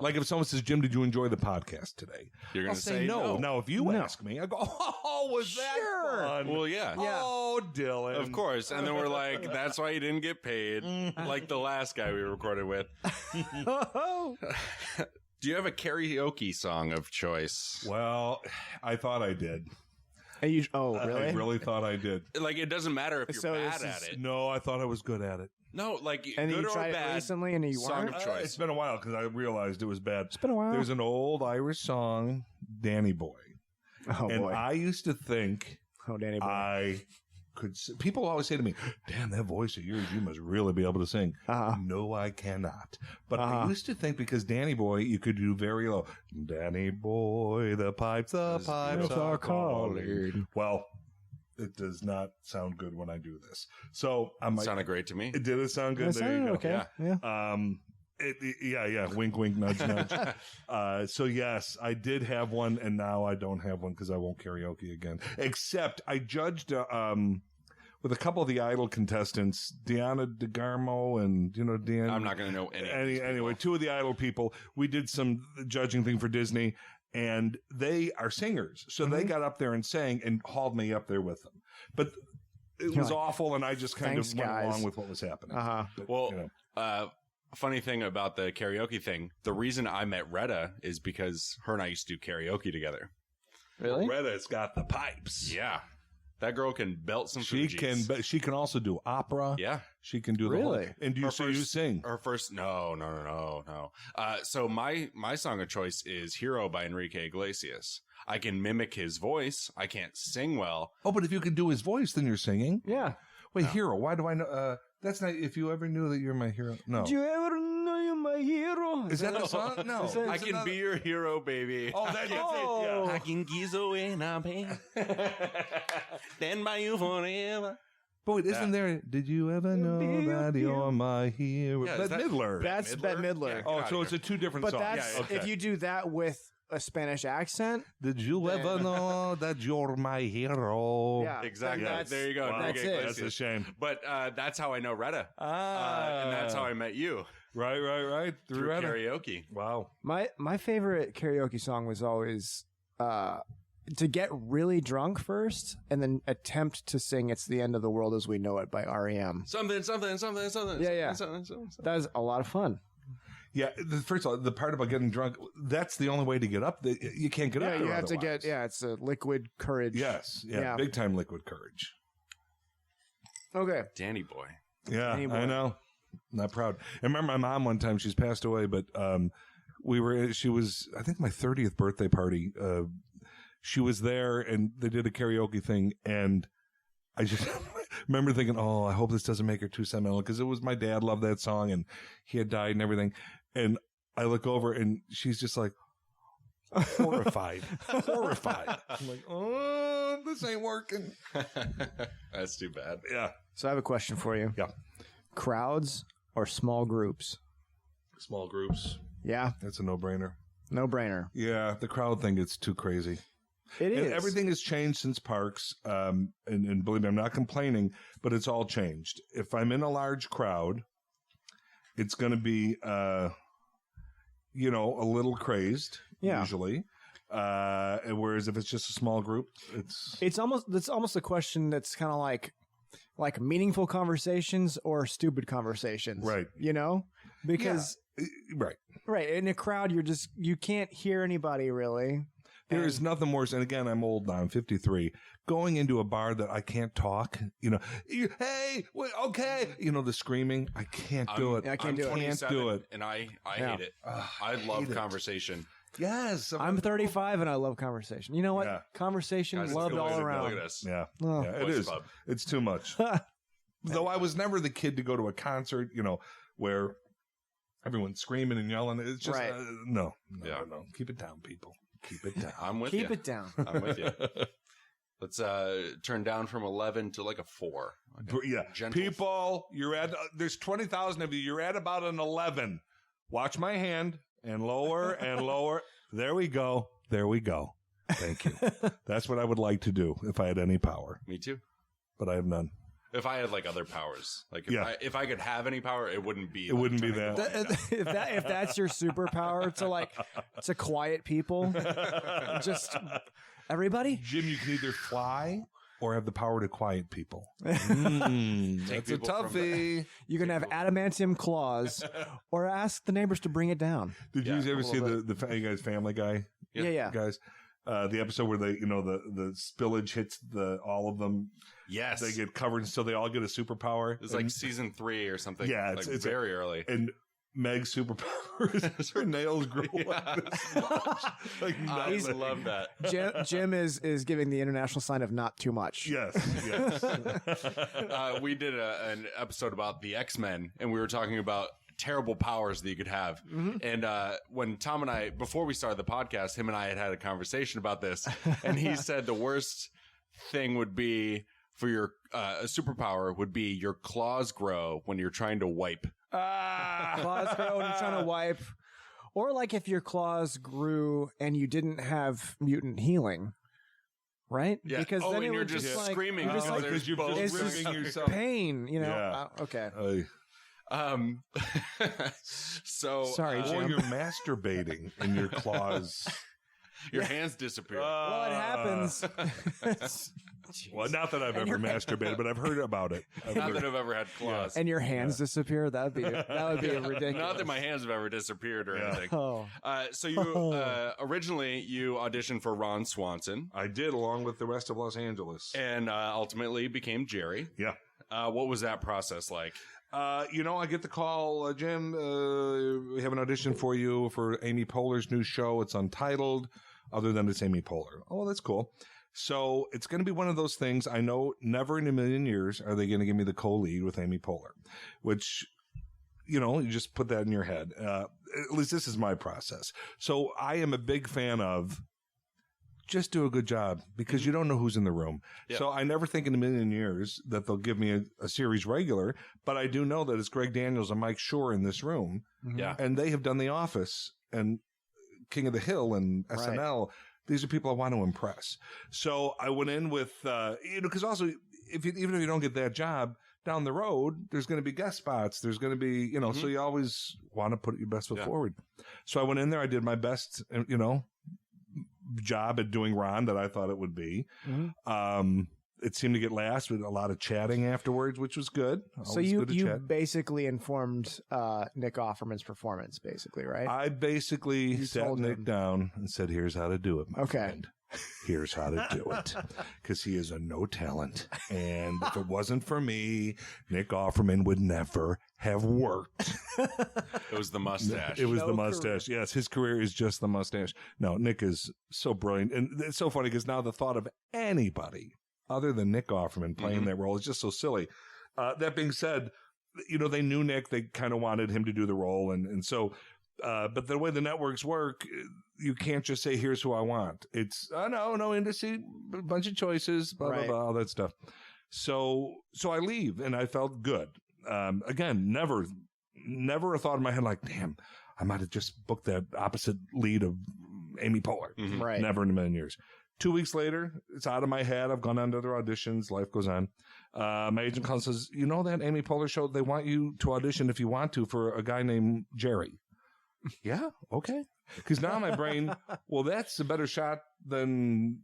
Like if someone says, Jim, did you enjoy the podcast today? You're I'll going to say no. Now, if you No. ask me, I go, oh, was that Sure. fun? Well, yeah. Oh, Dylan. Of course. And then we're like, that's why you didn't get paid. Like the last guy we recorded with. Do you have a karaoke song of choice? Well, I thought I did. Really? I really thought I did. Like, it doesn't matter if you're So bad this at is- it. No, I thought I was good at it. No, like, And good you or tried it bad. recently and you song weren't? of choice. It's been a while because I realized it was bad. It's been a while. There's an old Irish song, Danny Boy. Oh, And boy. I used to think Oh, Danny boy. I could. People always say to me, damn, that voice of yours, you must really be able to sing. Uh-huh. No, I cannot. But Uh-huh. I used to think because Danny Boy, you could do very low. Danny Boy, the pipes are calling. Well, it does not sound good when I do this. So I'm like, Sounded great to me. did it sound good? That There you sounded go. okay. Yeah. Yeah. Wink, wink, nudge, nudge. So yes, I did have one, and now I don't have one because I won't karaoke again. Except I judged with a couple of the Idol contestants, Deanna DeGarmo and Dan. I'm not going to know any. of these Anyway, people. two of the Idol people. We did some judging thing for Disney, and they are singers, so they got up there and sang and hauled me up there with them. But it You're was like, awful, and I just kind "Thanks, of went guys." along with what was happening. Uh-huh. But, Well, funny thing about the karaoke thing, the reason I met Retta is because her and I used to do karaoke together. Really? Retta's got the pipes. Yeah. That girl can belt some She Fugees. can, but she can also do opera. Yeah. She can do the Really? whole. And do you Her so you first- sing? Her first, no. So my song of choice is Hero by Enrique Iglesias. I can mimic his voice. I can't sing well. Oh, but if you can do his voice, then you're singing. Yeah. Wait, hero? Why do I know? That's not. If you ever knew that you're my hero. No. Do you ever know you're my hero? Is that the song? No. Is that- I can be your hero, baby. Oh, that's Oh. it. I can give away now, baby. Stand by you forever. But wait, isn't there? Did you ever know that you're my hero? Yeah, is Bette that- Midler. That's Bette Midler. Yeah. Oh, Get so outta it's a two different But songs. that's Yeah, if you do that with a Spanish accent. Did you ever know that you're my hero? Yeah, Exactly. that's- There you go. Wow. Enrique That's it. That's Iglesias. a shame. But that's how I know Retta. And that's how I met you Right. through Retta. karaoke. Wow. My favorite karaoke song was always to get really drunk first and then attempt to sing "It's the End of the World as We Know It" by REM. Something. Yeah. That was a lot of fun. Yeah, first of all, the part about getting drunk, that's the only way to get up. You can't get up there you have otherwise. to get, it's a liquid courage. Yes, big time liquid courage. Okay. Danny boy. Yeah, Danny boy. I know. Not proud. I remember my mom one time, she's passed away, but she was, I think my 30th birthday party. She was there and they did a karaoke thing, and I just remember thinking, oh, I hope this doesn't make her too sentimental, because it was my dad loved that song and he had died and everything. And I look over and she's just like horrified. I'm like, oh, this ain't working. That's too bad. Yeah. So I have a question for you. Yeah. Crowds or small groups? Small groups. Yeah. That's a no-brainer. No-brainer. Yeah. The crowd thing gets too crazy. It is. And everything has changed since parks. And believe me, I'm not complaining, but it's all changed. If I'm in a large crowd, it's going to be, a little crazed, usually. Whereas if it's just a small group, it's almost a question that's kind of like meaningful conversations or stupid conversations. Right. Because right. In a crowd, you can't hear anybody really. There is nothing worse, and again, I'm old now, I'm 53, going into a bar that I can't talk, hey, okay, the screaming, I can't do it. I can't do it. And I hate it. I love conversation. Yes. I'm 35 and I love conversation. You know what? Yeah. Conversation loved all around. Look at us. Yeah. It is. Club. It's too much. Though I was never the kid to go to a concert, where everyone's screaming and yelling. It's just, no. Keep it down, people. Keep it down. I'm with you. Keep it down. I'm with you. Let's turn down from 11 to like a 4. Yeah. People, there's 20,000 of you. You're at about an 11. Watch my hand and lower and lower. There we go. Thank you. That's what I would like to do if I had any power. Me too. But I have none. If I had like other powers, like if I could have any power, it wouldn't be. It wouldn't be that. If that's your superpower, to quiet people, just everybody. Jim, you can either fly or have the power to quiet people. That's a toughie. You can have adamantium claws, or ask the neighbors to bring it down. Did you ever see you guys Family Guy? Yeah. Guys. The episode where the spillage hits all of them. Yes. They get covered, so they all get a superpower. It's like season 3 or something. Yeah. It's very early. And Meg's superpower is her nails grow I love that. Jim is giving the international sign of not too much. Yes. We did an episode about the X-Men, and we were talking about terrible powers that you could have. Mm-hmm. And when Tom and I, before we started the podcast, him and I had a conversation about this, and he said the worst thing would be for your a superpower would be your claws grow when you're trying to wipe. Claws grow when you're trying to wipe. Or like if your claws grew and you didn't have mutant healing. Right? Yeah. because then and you're just screaming because you're just ripping yourself. Pain, okay. So sorry, Jim. Or you're masturbating and your claws, your hands disappear. Well, it happens. Well, not that I've ever masturbated, but I've heard about it. Not that I've ever had claws. And your hands disappear. That would be ridiculous. Not that my hands have ever disappeared or anything. Oh. So you originally you auditioned for Ron Swanson. I did, along with the rest of Los Angeles, and ultimately became Jerry. Yeah. What was that process like? I get the call, Jim, we have an audition for you for Amy Poehler's new show. It's Untitled, other than it's Amy Poehler. Oh, that's cool. So it's going to be one of those things. I know never in a million years are they going to give me the co-lead with Amy Poehler, which, you just put that in your head. At least this is my process. So I am a big fan of just do a good job because you don't know who's in the room. Yep. So I never think in a million years that they'll give me a series regular, but I do know that it's Greg Daniels and Mike Shore in this room. Yeah. And they have done The Office and King of the Hill and SNL. Right. These are people I want to impress. So I went in with, because also even if you don't get that job down the road, there's going to be guest spots. There's going to be, so you always want to put your best foot forward. So I went in there. I did my best, job at doing Ron that I thought it would be. Mm-hmm. it seemed to get last with a lot of chatting afterwards, which was good. So Always you good to chat. basically informed Nick Offerman's performance, basically, right? I basically You sat told Nick him. down and said, here's how to do it, my Okay. friend. Here's how to do it. Because he is a no talent. And if it wasn't for me, Nick Offerman would never have worked. It was the mustache. It was No the mustache. Yes, his career is just the mustache. No, Nick is so brilliant. And it's so funny because now the thought of anybody other than Nick Offerman playing that role is just so silly. That being said, they knew Nick. They kind of wanted him to do the role. And so, but the way the networks work, you can't just say, here's who I want. It's, no industry, a bunch of choices, blah, Right. blah, blah, all that stuff. So I leave and I felt good. Again, never a thought in my head like, damn, I might have just booked that opposite lead of Amy Poehler. Mhm. Right. Never in a million years. 2 weeks later, it's out of my head. I've gone on to other auditions. Life goes on. My agent calls and says, that Amy Poehler show, they want you to audition if you want to for a guy named Jerry. Yeah, okay. Because now my brain, well, that's a better shot than,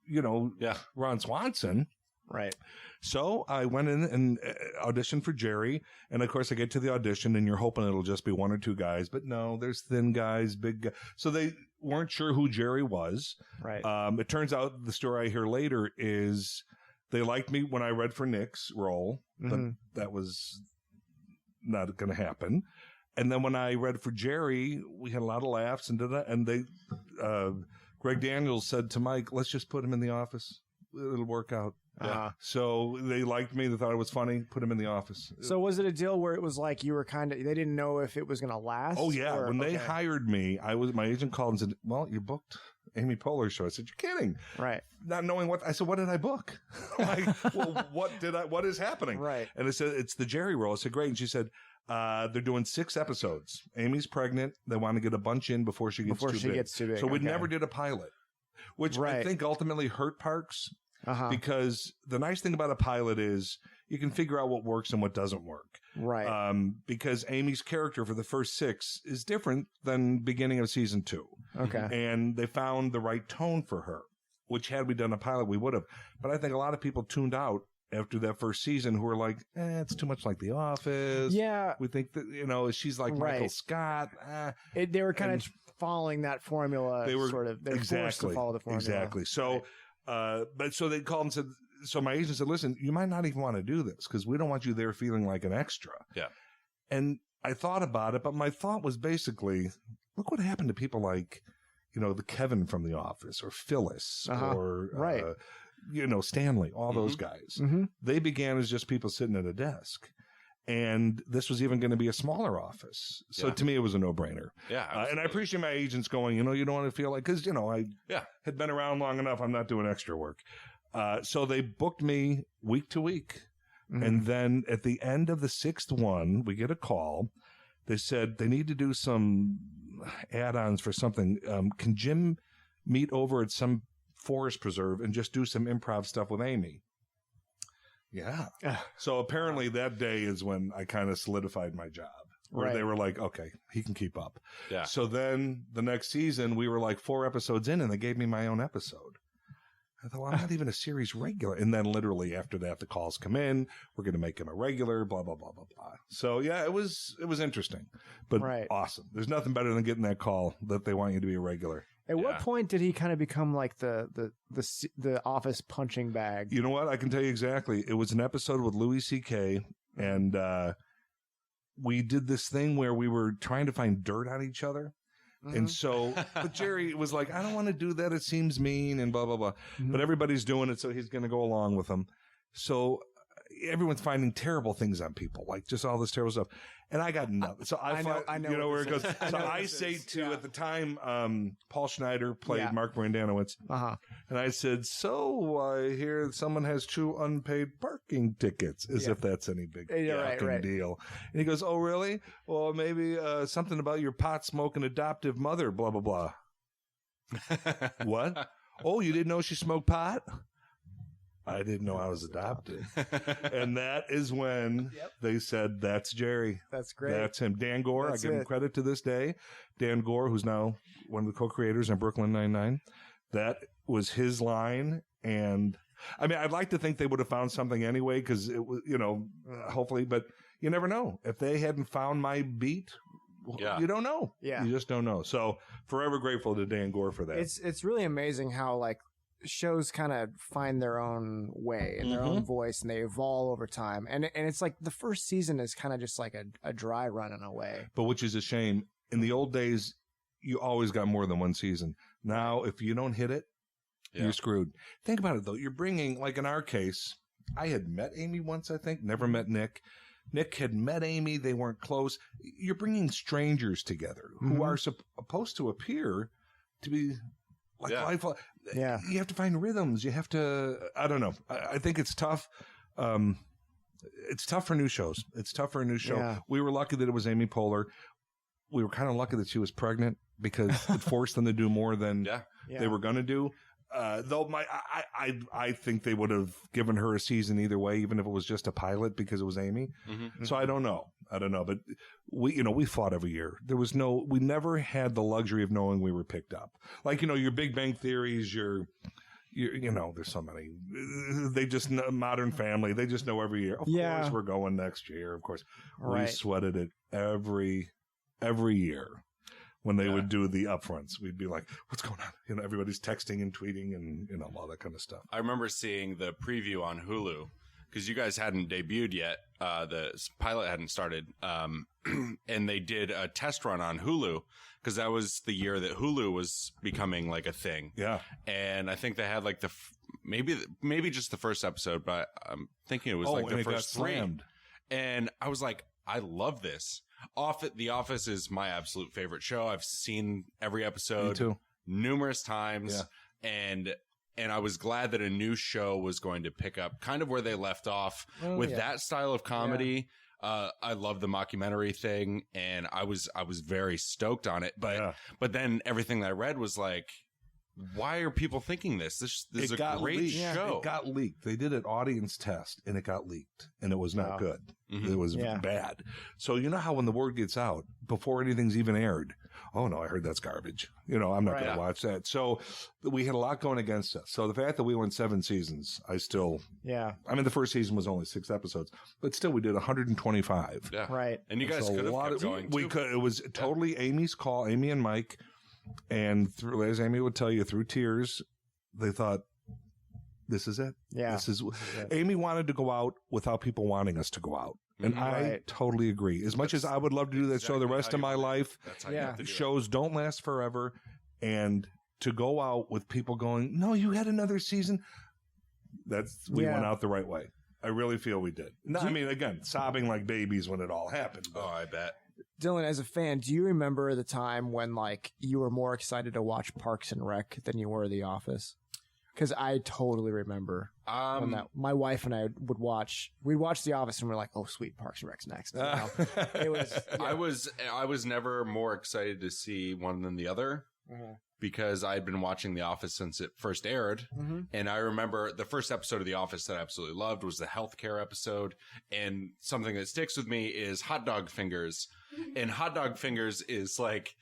Yeah. Ron Swanson. Right. So I went in and auditioned for Jerry. And of course, I get to the audition and you're hoping it'll just be one or two guys. But no, there's thin guys, big guys. So they weren't sure who Jerry was. Right. It turns out the story I hear later is they liked me when I read for Nick's role, but Mhm. that was not going to happen. And then when I read for Jerry, we had a lot of laughs and they, Greg Daniels said to Mike, let's just put him in the office. It'll work out. Uh-huh. So they liked me. They thought it was funny. Put him in the office. So was it a deal where it was like you were they didn't know if it was going to last? Oh yeah. or- When they okay. hired me, my agent called and said, well, you booked Amy Poehler's show. I said, you're kidding. Right. Not knowing what did I book? Like, well, what is happening? Right. And I said, it's the Jerry role. I said, great. And she said, they're doing 6 episodes. Amy's pregnant. They want to get a bunch in before she gets too big. So we okay. never did a pilot, which I Right. think ultimately hurt Parks. Uh-huh. Because the nice thing about a pilot is you can figure out what works and what doesn't work. Right. Because Amy's character for the first 6 is different than beginning of season 2. Okay. And they found the right tone for her, which had we done a pilot, we would have. But I think a lot of people tuned out after that first season who were like, it's too much like The Office. Yeah. We think that, she's like Michael Right. Scott. They were kind And of following that formula. They were sort of. They're forced to follow the formula. Exactly. So, but so they called and said, so my agent said, listen, you might not even want to do this because we don't want you there feeling like an extra. Yeah. And I thought about it, but my thought was basically, look what happened to people like, the Kevin from The Office or Phyllis or, Right. Stanley, all those guys. Mm-hmm. They began as just people sitting at a desk. And this was even going to be a smaller office. So Yeah. to me, it was a no-brainer. Yeah. And I absolutely. appreciate my agents going, you don't want to feel like, because, I had been around long enough. I'm not doing extra work. So they booked me week to week. Mm-hmm. And then at the end of the 6th one, we get a call. They said they need to do some add-ons for something. Can Jim meet over at some forest preserve and just do some improv stuff with Amy? Yeah. So apparently that day is when I kind of solidified my job. Where Right. they were like, okay, he can keep up. Yeah. So then the next season, we were like 4 episodes in and they gave me my own episode. I thought, well, I'm not even a series regular. And then literally after that, the calls come in. We're going to make him a regular, blah, blah, blah, blah, blah. So yeah, it was interesting, but Right. awesome. There's nothing better than getting that call that they want you to be a regular. At what Yeah. point did he kind of become like the office punching bag? You know what? I can tell you exactly. It was an episode with Louis C.K. and, we did this thing where we were trying to find dirt on each other. Mm-hmm. And so, but Jerry was like, I don't want to do that. It seems mean and blah, blah, blah. Mhm. But everybody's doing it. So he's going to go along with them. So everyone's finding terrible things on people, like just all this terrible stuff. And I got nothing. So I know you know what where it this goes. is. I So know what I this say is. to, Yeah. at the time, Paul Schneider played Yeah. Mark Brandanowitz. Uh-huh. And I said, so I hear someone has 2 unpaid parking tickets, as Yeah. if that's any big Yeah, right, fucking right. deal. And he goes, oh, really? Well, maybe something about your pot-smoking adoptive mother, blah, blah, blah. What? Oh, you didn't know she smoked pot? I didn't know I was adopted. And that is when they said, that's Jerry. That's great. That's him. Dan Gore, That's I give him it. credit to this day. Dan Gore, who's now one of the co-creators on Brooklyn Nine-Nine. That was his line. And I mean, I'd like to think they would have found something anyway, because it was, hopefully, but you never know. If they hadn't found my beat, you don't know. Yeah. You just don't know. So forever grateful to Dan Gore for that. It's really amazing how like shows kind of find their own way and their own voice, and they evolve over time. And it's like the first season is kind of just like a dry run in a way. But which is a shame. In the old days, you always got more than one season. Now, if you don't hit it, you're screwed. Think about it, though. You're bringing, like in our case, I had met Amy once, I think, never met Nick. Nick had met Amy. They weren't close. You're bringing strangers together who are supposed to appear to be like lifelong. Yeah. You have to find rhythms. You have to, I don't know. I think it's tough. It's tough for new shows. It's tough for a new show. Yeah. We were lucky that it was Amy Poehler. We were kind of lucky that she was pregnant because it forced them to do more than they were going to do. Though I think they would have given her a season either way, even if it was just a pilot because it was Amy. So I don't know. But we fought every year. We never had the luxury of knowing we were picked up. Like, your Big Bang Theories, there's so many. They just know, Modern Family. They just know every year. Of course, we're going next year. Of course, we sweated it every year. When they would do the upfronts, we'd be like, what's going on? Everybody's texting and tweeting and, all that kind of stuff. I remember seeing the preview on Hulu because you guys hadn't debuted yet. The pilot hadn't started. And they did a test run on Hulu because that was the year that Hulu was becoming like a thing. Yeah. And I think they had like maybe just the first episode, but I'm thinking it was like the first three. Slammed. And I was like, I love this. The Office is my absolute favorite show. I've seen every episode numerous times, and I was glad that a new show was going to pick up kind of where they left off with that style of comedy. I love the mockumentary thing, and I was very stoked on it. But then everything that I read was like, why are people thinking this? This is a great show. It got leaked. They did an audience test, and it got leaked, and it was not good. It was bad. So you know how when the word gets out, before anything's even aired, oh, no, I heard that's garbage. I'm not going to watch that. So we had a lot going against us. So the fact that we went 7 seasons, I mean, the first season was only 6 episodes, but still we did 125. Yeah. Right. And you guys could have kept going, too. We could. It was totally Amy's call, Amy and Mike. And as Amy would tell you, through tears, they thought, this is it. Yeah. Amy wanted to go out without people wanting us to go out. And I totally agree. As much as I would love to do that show the rest of my life, shows don't last forever. And to go out with people going, no, you had another season. We went out the right way. I really feel we did. No, I mean, again, sobbing like babies when it all happened. Oh, I bet. Dylan, as a fan, do you remember the time when like you were more excited to watch Parks and Rec than you were The Office? Because I totally remember when my wife and I we'd watch The Office and we're like, oh sweet, Parks and Rec's next. It was. I was never more excited to see one than the other because I'd been watching The Office since it first aired, and I remember the first episode of The Office that I absolutely loved was the healthcare episode, and something that sticks with me is hot dog fingers. And hot dog fingers is like,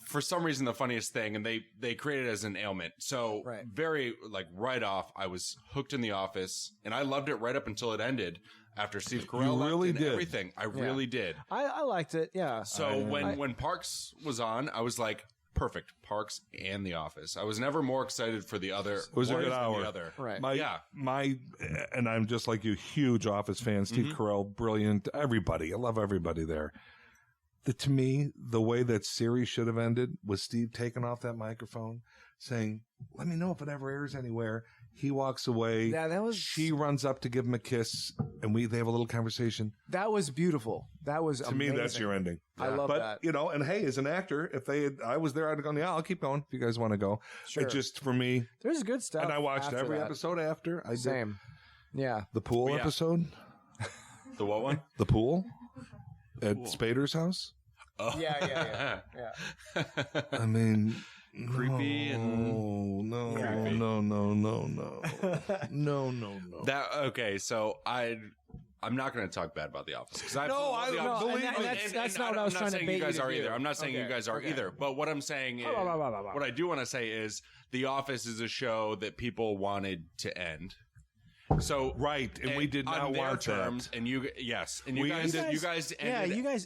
for some reason, the funniest thing, and they created it as an ailment. So very like right off, I was hooked in The Office, and I loved it right up until it ended after Steve Carell left and everything. I really did. I liked it. Yeah. So when Parks was on, I was like, perfect, Parks and The Office. I was never more excited for the other. It was a good hour. The other. Right. And I'm just like you, huge Office fan. Steve Carell, brilliant. Everybody, I love everybody there. To me, the way that series should have ended was Steve taking off that microphone, saying, "Let me know if it ever airs anywhere." He walks away. Yeah, She runs up to give him a kiss, and they have a little conversation. That was beautiful. That was to me. That's your ending. I love that. And hey, as an actor, I was there, I'd have gone, yeah, I'll keep going if you guys want to go. Sure. It just for me, there's good stuff. And I watched every episode after. I Same. did. Yeah. The pool episode. The what one? The pool at Spader's house. Oh. Yeah. I mean, creepy no. That okay. So I I'm not going to talk bad about The Office because That's not what I was trying to bait you guys you to are do. either. I'm not saying you guys are either. But what I'm saying is, what I do want to say is, The Office is a show that people wanted to end. So right, and we did not want terms, that. And you guys ended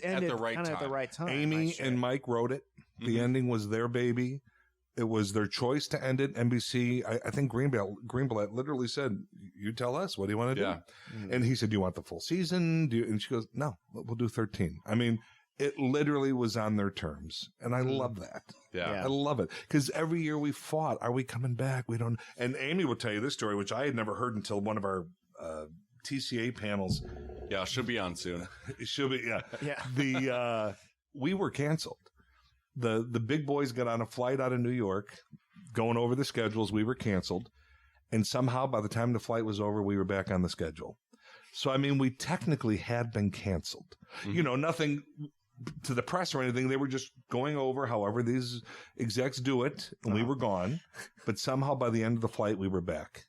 at the right time. At the right time. Amy and Mike wrote it. The ending was their baby. It was their choice to end it. NBC, I think Greenblatt literally said, "You tell us. What do you want to do?" And he said, "Do you want the full season?" And she goes, "No, we'll do 13." I mean, it literally was on their terms, and I love that. Yeah. I love it because every year we fought. Are we coming back? We don't. And Amy will tell you this story, which I had never heard until one of our TCA panels. Yeah, she'll be on soon. She'll be. Yeah. Yeah. We were canceled. The big boys got on a flight out of New York, going over the schedules. We were canceled, and somehow by the time the flight was over, we were back on the schedule. So I mean, we technically had been canceled. You know, nothing to the press or anything. They were just going over however these execs do it, and we were gone. But somehow by the end of the flight, we were back.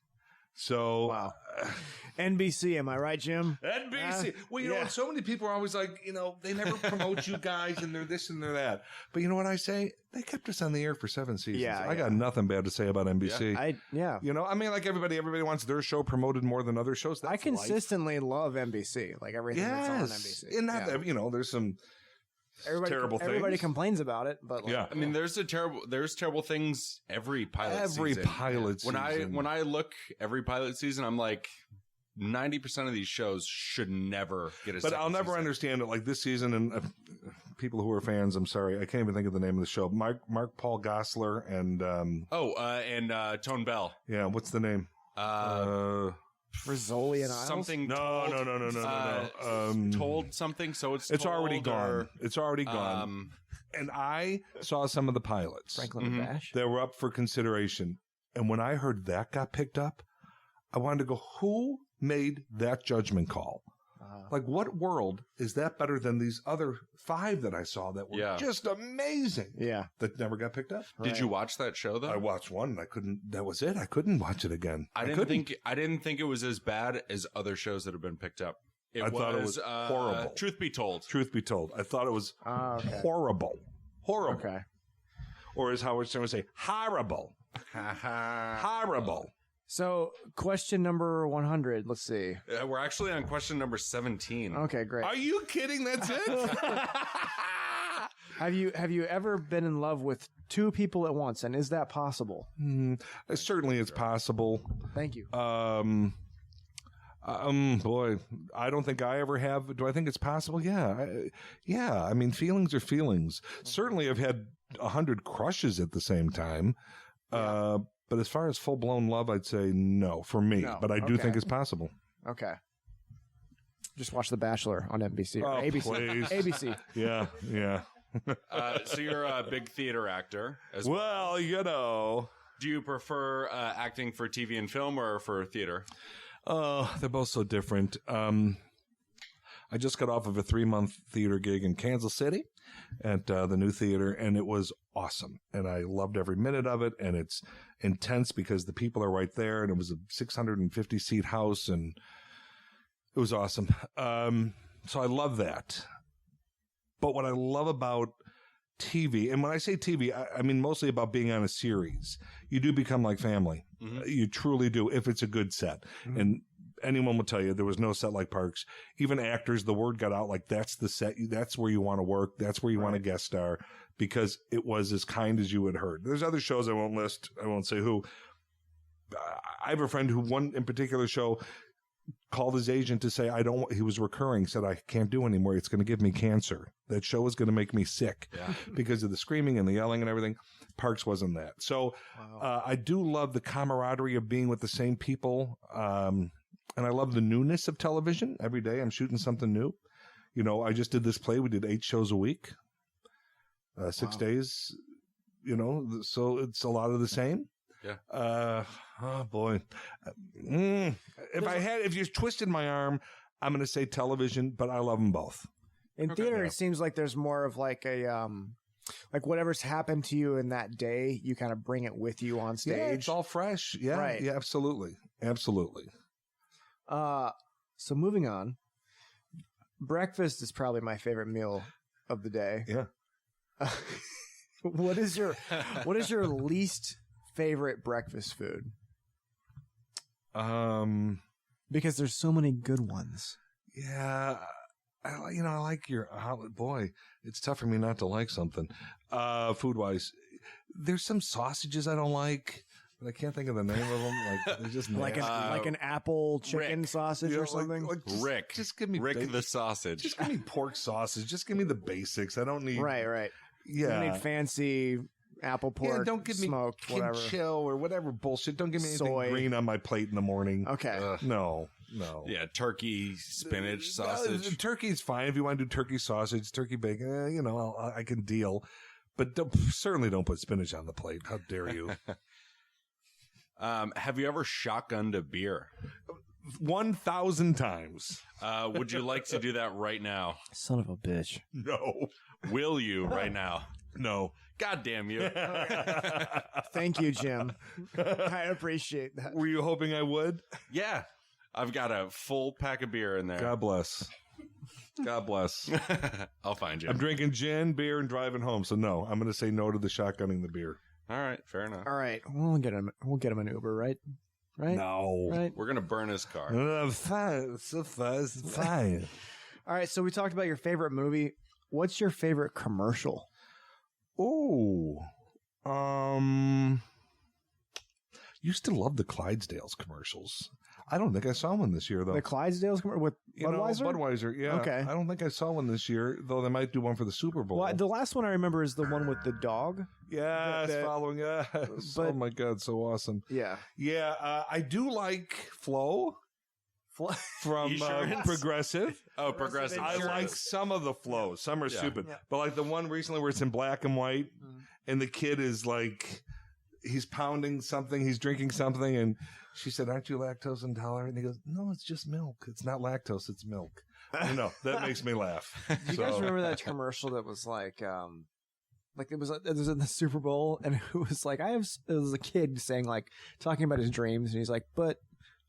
So wow. NBC, am I right, Jim? NBC. Well, you know, and so many people are always like, you know, they never promote you guys, and they're this and they're that. But you know what I say? They kept us on the air for 7 seasons. I got nothing bad to say about NBC. You know, I mean, like everybody wants their show promoted more than other shows. That's I consistently love NBC, like everything that's on NBC. And not, you know, there's some terrible things. Everybody complains about it, but like, I mean, there's terrible things every pilot season. When I look every pilot season, I'm like, 90% of these shows should never get a second But I'll never understand it. Like this season, and people who are fans, I'm sorry, I can't even think of the name of the show. Mark Paul Gosselaar and Tone Bell. Yeah, what's the name? Rizzoli and Isles? Something. No. Told something. So it's already gone. It's already gone. And I saw some of the pilots. Franklin and Bash. They were up for consideration, and when I heard that got picked up, I wanted to go, who made that judgment call? Like, what world is that better than these other 5 that I saw that were just amazing? Yeah. That never got picked up. Did you watch that show, though? I watched one, and I couldn't. That was it. I couldn't watch it again. I didn't think it was as bad as other shows that have been picked up. I thought it was horrible. Truth be told. I thought it was horrible. Okay. Or as Howard Stern would say, horrible. Horrible. So, question number 100. Let's see. We're actually on question number 17. Okay, great. Are you kidding? That's it? Have you ever been in love with 2 people at once, and is that possible? Certainly, it's possible. Thank you. Boy, I don't think I ever have. Do I think it's possible? Yeah. I mean, feelings are feelings. Certainly, I've had 100 crushes at the same time. But as far as full-blown love, I'd say no for me. No. But I do think it's possible. Okay. Just watch The Bachelor on NBC or oh, ABC. Please. ABC. Yeah. So you're a big theater actor as well. Well, you know. Do you prefer acting for TV and film or for theater? They're both so different. I just got off of a 3-month theater gig in Kansas City at the new theater, and it was awesome. And I loved every minute of it, and it's intense because the people are right there, and it was a 650-seat house, and it was awesome. So I love that. But what I love about TV, and when I say TV, I mean mostly about being on a series. You do become like family. Mm-hmm. You truly do, if it's a good set. Mm-hmm. And anyone will tell you there was no set like Parks. Even actors, the word got out like that's the set. That's where you want to work. That's where you want to guest star because it was as kind as you had heard. There's other shows I won't list. I won't say who. I have a friend who one in particular show called his agent to say, he was recurring, said, I can't do anymore. It's going to give me cancer. That show is going to make me sick because of the screaming and the yelling and everything. Parks wasn't that. So I do love the camaraderie of being with the same people. And I love the newness of television. Every day I'm shooting something new. You know, I just did this play. We did 8 shows a week, 6 days, you know, so it's a lot of the same. Yeah. Oh boy. If you twisted my arm, I'm going to say television, but I love them both. In theater, it seems like there's more of like a, like whatever's happened to you in that day, you kind of bring it with you on stage. Yeah, it's all fresh. Yeah. Right. Yeah, absolutely. Absolutely. So moving on. breakfast is probably my favorite meal of the day. Yeah. What is your least favorite breakfast food? Because there's so many good ones. Yeah. I like your boy. It's tough for me not to like something. Food wise, there's some sausages I don't like, but I can't think of the name of them. Like they're just like an apple chicken sausage or something. Just give me the sausage. Just give me pork sausage. Just give me the basics. I don't need right. Yeah, you don't need fancy apple pork. Yeah, don't give smoked, me whatever. kimchi or whatever bullshit. Don't give me anything Soy. green on my plate in the morning. Okay. No. Yeah, turkey, spinach, sausage. Turkey's fine if you want to do turkey sausage, turkey bacon. I can deal, but certainly don't put spinach on the plate. How dare you? Have you ever shotgunned a beer? 1,000 times. Would you like to do that right now? Son of a bitch. No. Will you right now? No. God damn you. Thank you, Jim. I appreciate that. Were you hoping I would? Yeah. I've got a full pack of beer in there. God bless. God bless. I'll find you. I'm drinking gin, beer, and driving home. So no, I'm going to say no to the shotgunning the beer. All right, fair enough. All right, we'll get him an Uber, right? Right? No. Right? We're going to burn his car. Fine. So fine. All right, so we talked about your favorite movie. What's your favorite commercial? Oh. Used to love the Clydesdales commercials. I don't think I saw one this year, though. The Clydesdales commercial with Budweiser? Budweiser, yeah. Okay. I don't think I saw one this year, though they might do one for the Super Bowl. Well, the last one I remember is the one with the dog. Yes, following. Yes. But, oh, my God, so awesome. Yeah. Yeah, I do like Flo from Progressive. Oh, Progressive. I like some of the flows. Some are stupid. Yeah. But like the one recently where it's in black and white, and the kid is like, he's pounding something, he's drinking something, and she said, "Aren't you lactose intolerant?" And he goes, "No, it's just milk. It's not lactose, it's milk." That makes me laugh. Do you guys remember that commercial that was like it was in the Super Bowl, and it was like it was a kid saying talking about his dreams, and he's like, "But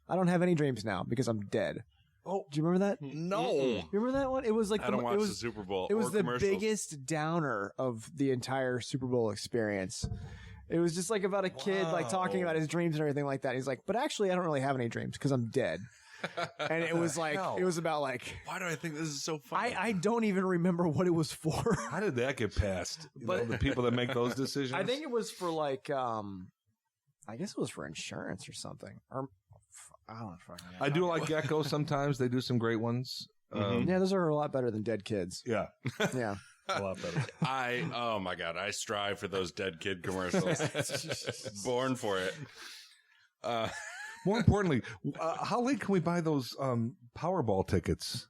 I don't have any dreams now because I'm dead." Oh, do you remember that? No. You remember that one? It was like I don't watch the Super Bowl. It was the biggest downer of the entire Super Bowl experience. It was just about a kid talking about his dreams and everything like that. He's like, "But actually, I don't really have any dreams because I'm dead." And it was it was about why do I think this is so funny? I don't even remember what it was for. How did that get passed? The people that make those decisions. I think it was for I guess it was for insurance or something. Or I don't know. I do like Gecko sometimes. They do some great ones. Yeah, those are a lot better than Dead Kids. Yeah. Yeah. A lot better. Oh my God, I strive for those Dead Kid commercials. Born for it. More importantly, how late can we buy those Powerball tickets?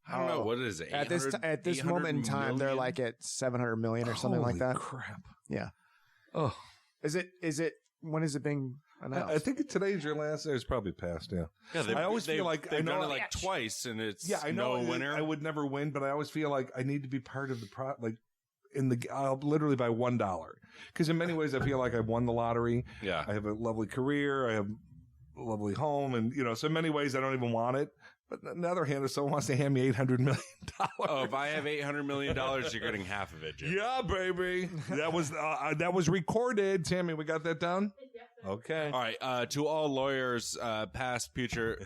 I don't know. What is it? At this moment in time, they're at 700 million or something like that. Crap. Yeah. Oh. Is it when is it being announced? I think today's your last day. It's probably past, yeah. I always feel like they've done it twice, and it's I know no winner. I would never win, but I always feel like I need to be part of the I'll literally buy $1 because in many ways I feel like I've won the lottery. Yeah, I have a lovely career. I have a lovely home, and so in many ways I don't even want it. But on the other hand, if someone wants to hand me $800 million, if I have $800 million, you're getting half of it, Jim. Yeah, baby. That was recorded. Tammy, we got that down. Okay. All right. To all lawyers, past, future,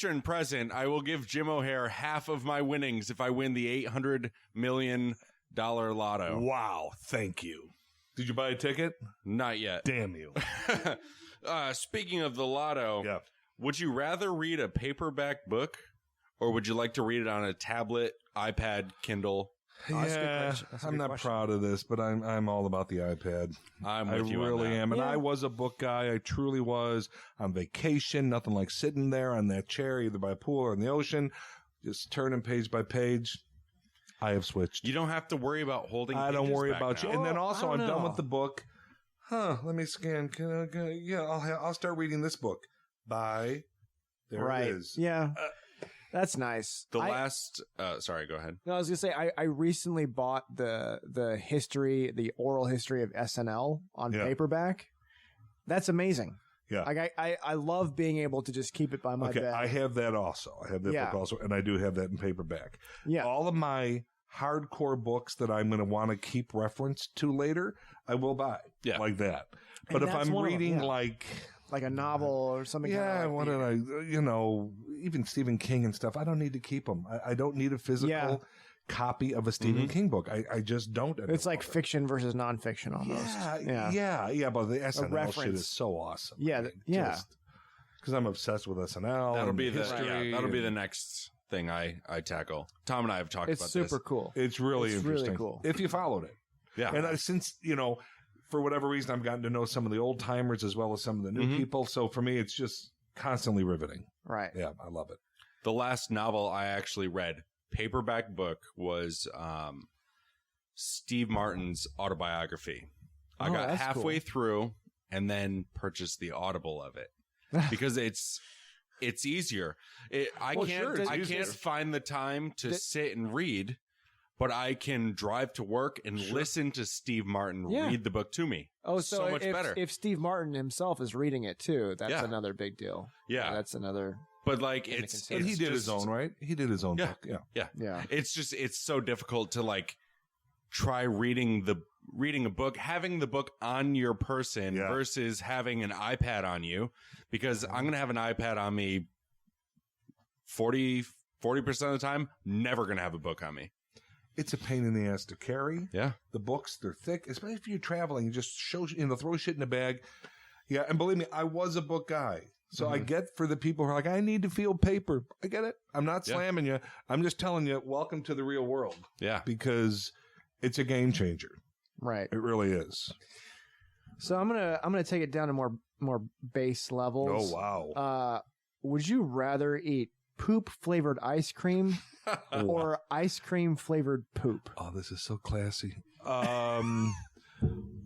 and present, I will give Jim O'Hare half of my winnings if I win the $800 million lotto. Wow. Thank you. Did you buy a ticket? Not yet. Damn you. Speaking of the lotto, yeah. Would you rather read a paperback book, or would you like to read it on a tablet, iPad, Kindle? Yeah, I'm not proud of this, but I'm all about the iPad. I'm with you. I really on that. am, and I was a book guy. I truly was. On vacation, nothing like sitting there on that chair, either by a pool or in the ocean, just turning page by page. I have switched. You don't have to worry about holding. I don't worry about you. And then also, I'm done with the book. Let me scan. I'll start reading this book. There it is. Yeah. That's nice. Sorry, go ahead. No, I was gonna say I recently bought the oral history of SNL on paperback. That's amazing. Yeah. Like I love being able to just keep it by my bed. I have that also. I have that book also, and I do have that in paperback. Yeah. All of my hardcore books that I'm going to want to keep reference to later, I will buy. Yeah. Like that. But if I'm reading like a novel or something. what did I, even Stephen King and stuff, I don't need to keep them. I don't need a physical copy of a Stephen King book. I just don't. It's like fiction versus nonfiction almost. Yeah. But the SNL shit is so awesome. Yeah. Because I'm obsessed with SNL. That'll be history the next thing I tackle. Tom and I have talked about this. It's super cool. It's really interesting. Really cool. If you followed it. Yeah. And since, for whatever reason, I've gotten to know some of the old timers as well as some of the new people. So for me, it's just constantly riveting. Right. Yeah, I love it. The last novel I actually read, paperback book, was Steve Martin's Autobiography. I got halfway through and then purchased the Audible of it because it's easier. I can't find the time to sit and read, but I can drive to work and listen to Steve Martin read the book to me. Oh, so much better. If Steve Martin himself is reading it too, that's another big deal. Yeah, that's another. But like he did his own, right? He did his own book. Yeah. It's so difficult to like try reading a book, having the book on your person versus having an iPad on you, because I'm going to have an iPad on me 40% of the time, never going to have a book on me. It's a pain in the ass to carry. Yeah. The books, they're thick, especially if you're traveling. You just throw shit in a bag. Yeah. And believe me, I was a book guy. So I get for the people who are like, I need to feel paper. I get it. I'm not slamming you. I'm just telling you, welcome to the real world. Yeah. Because it's a game changer. Right. It really is. So I'm gonna take it down to more base levels. Oh wow. Would you rather eat poop flavored ice cream or ice cream flavored poop? Oh, this is so classy.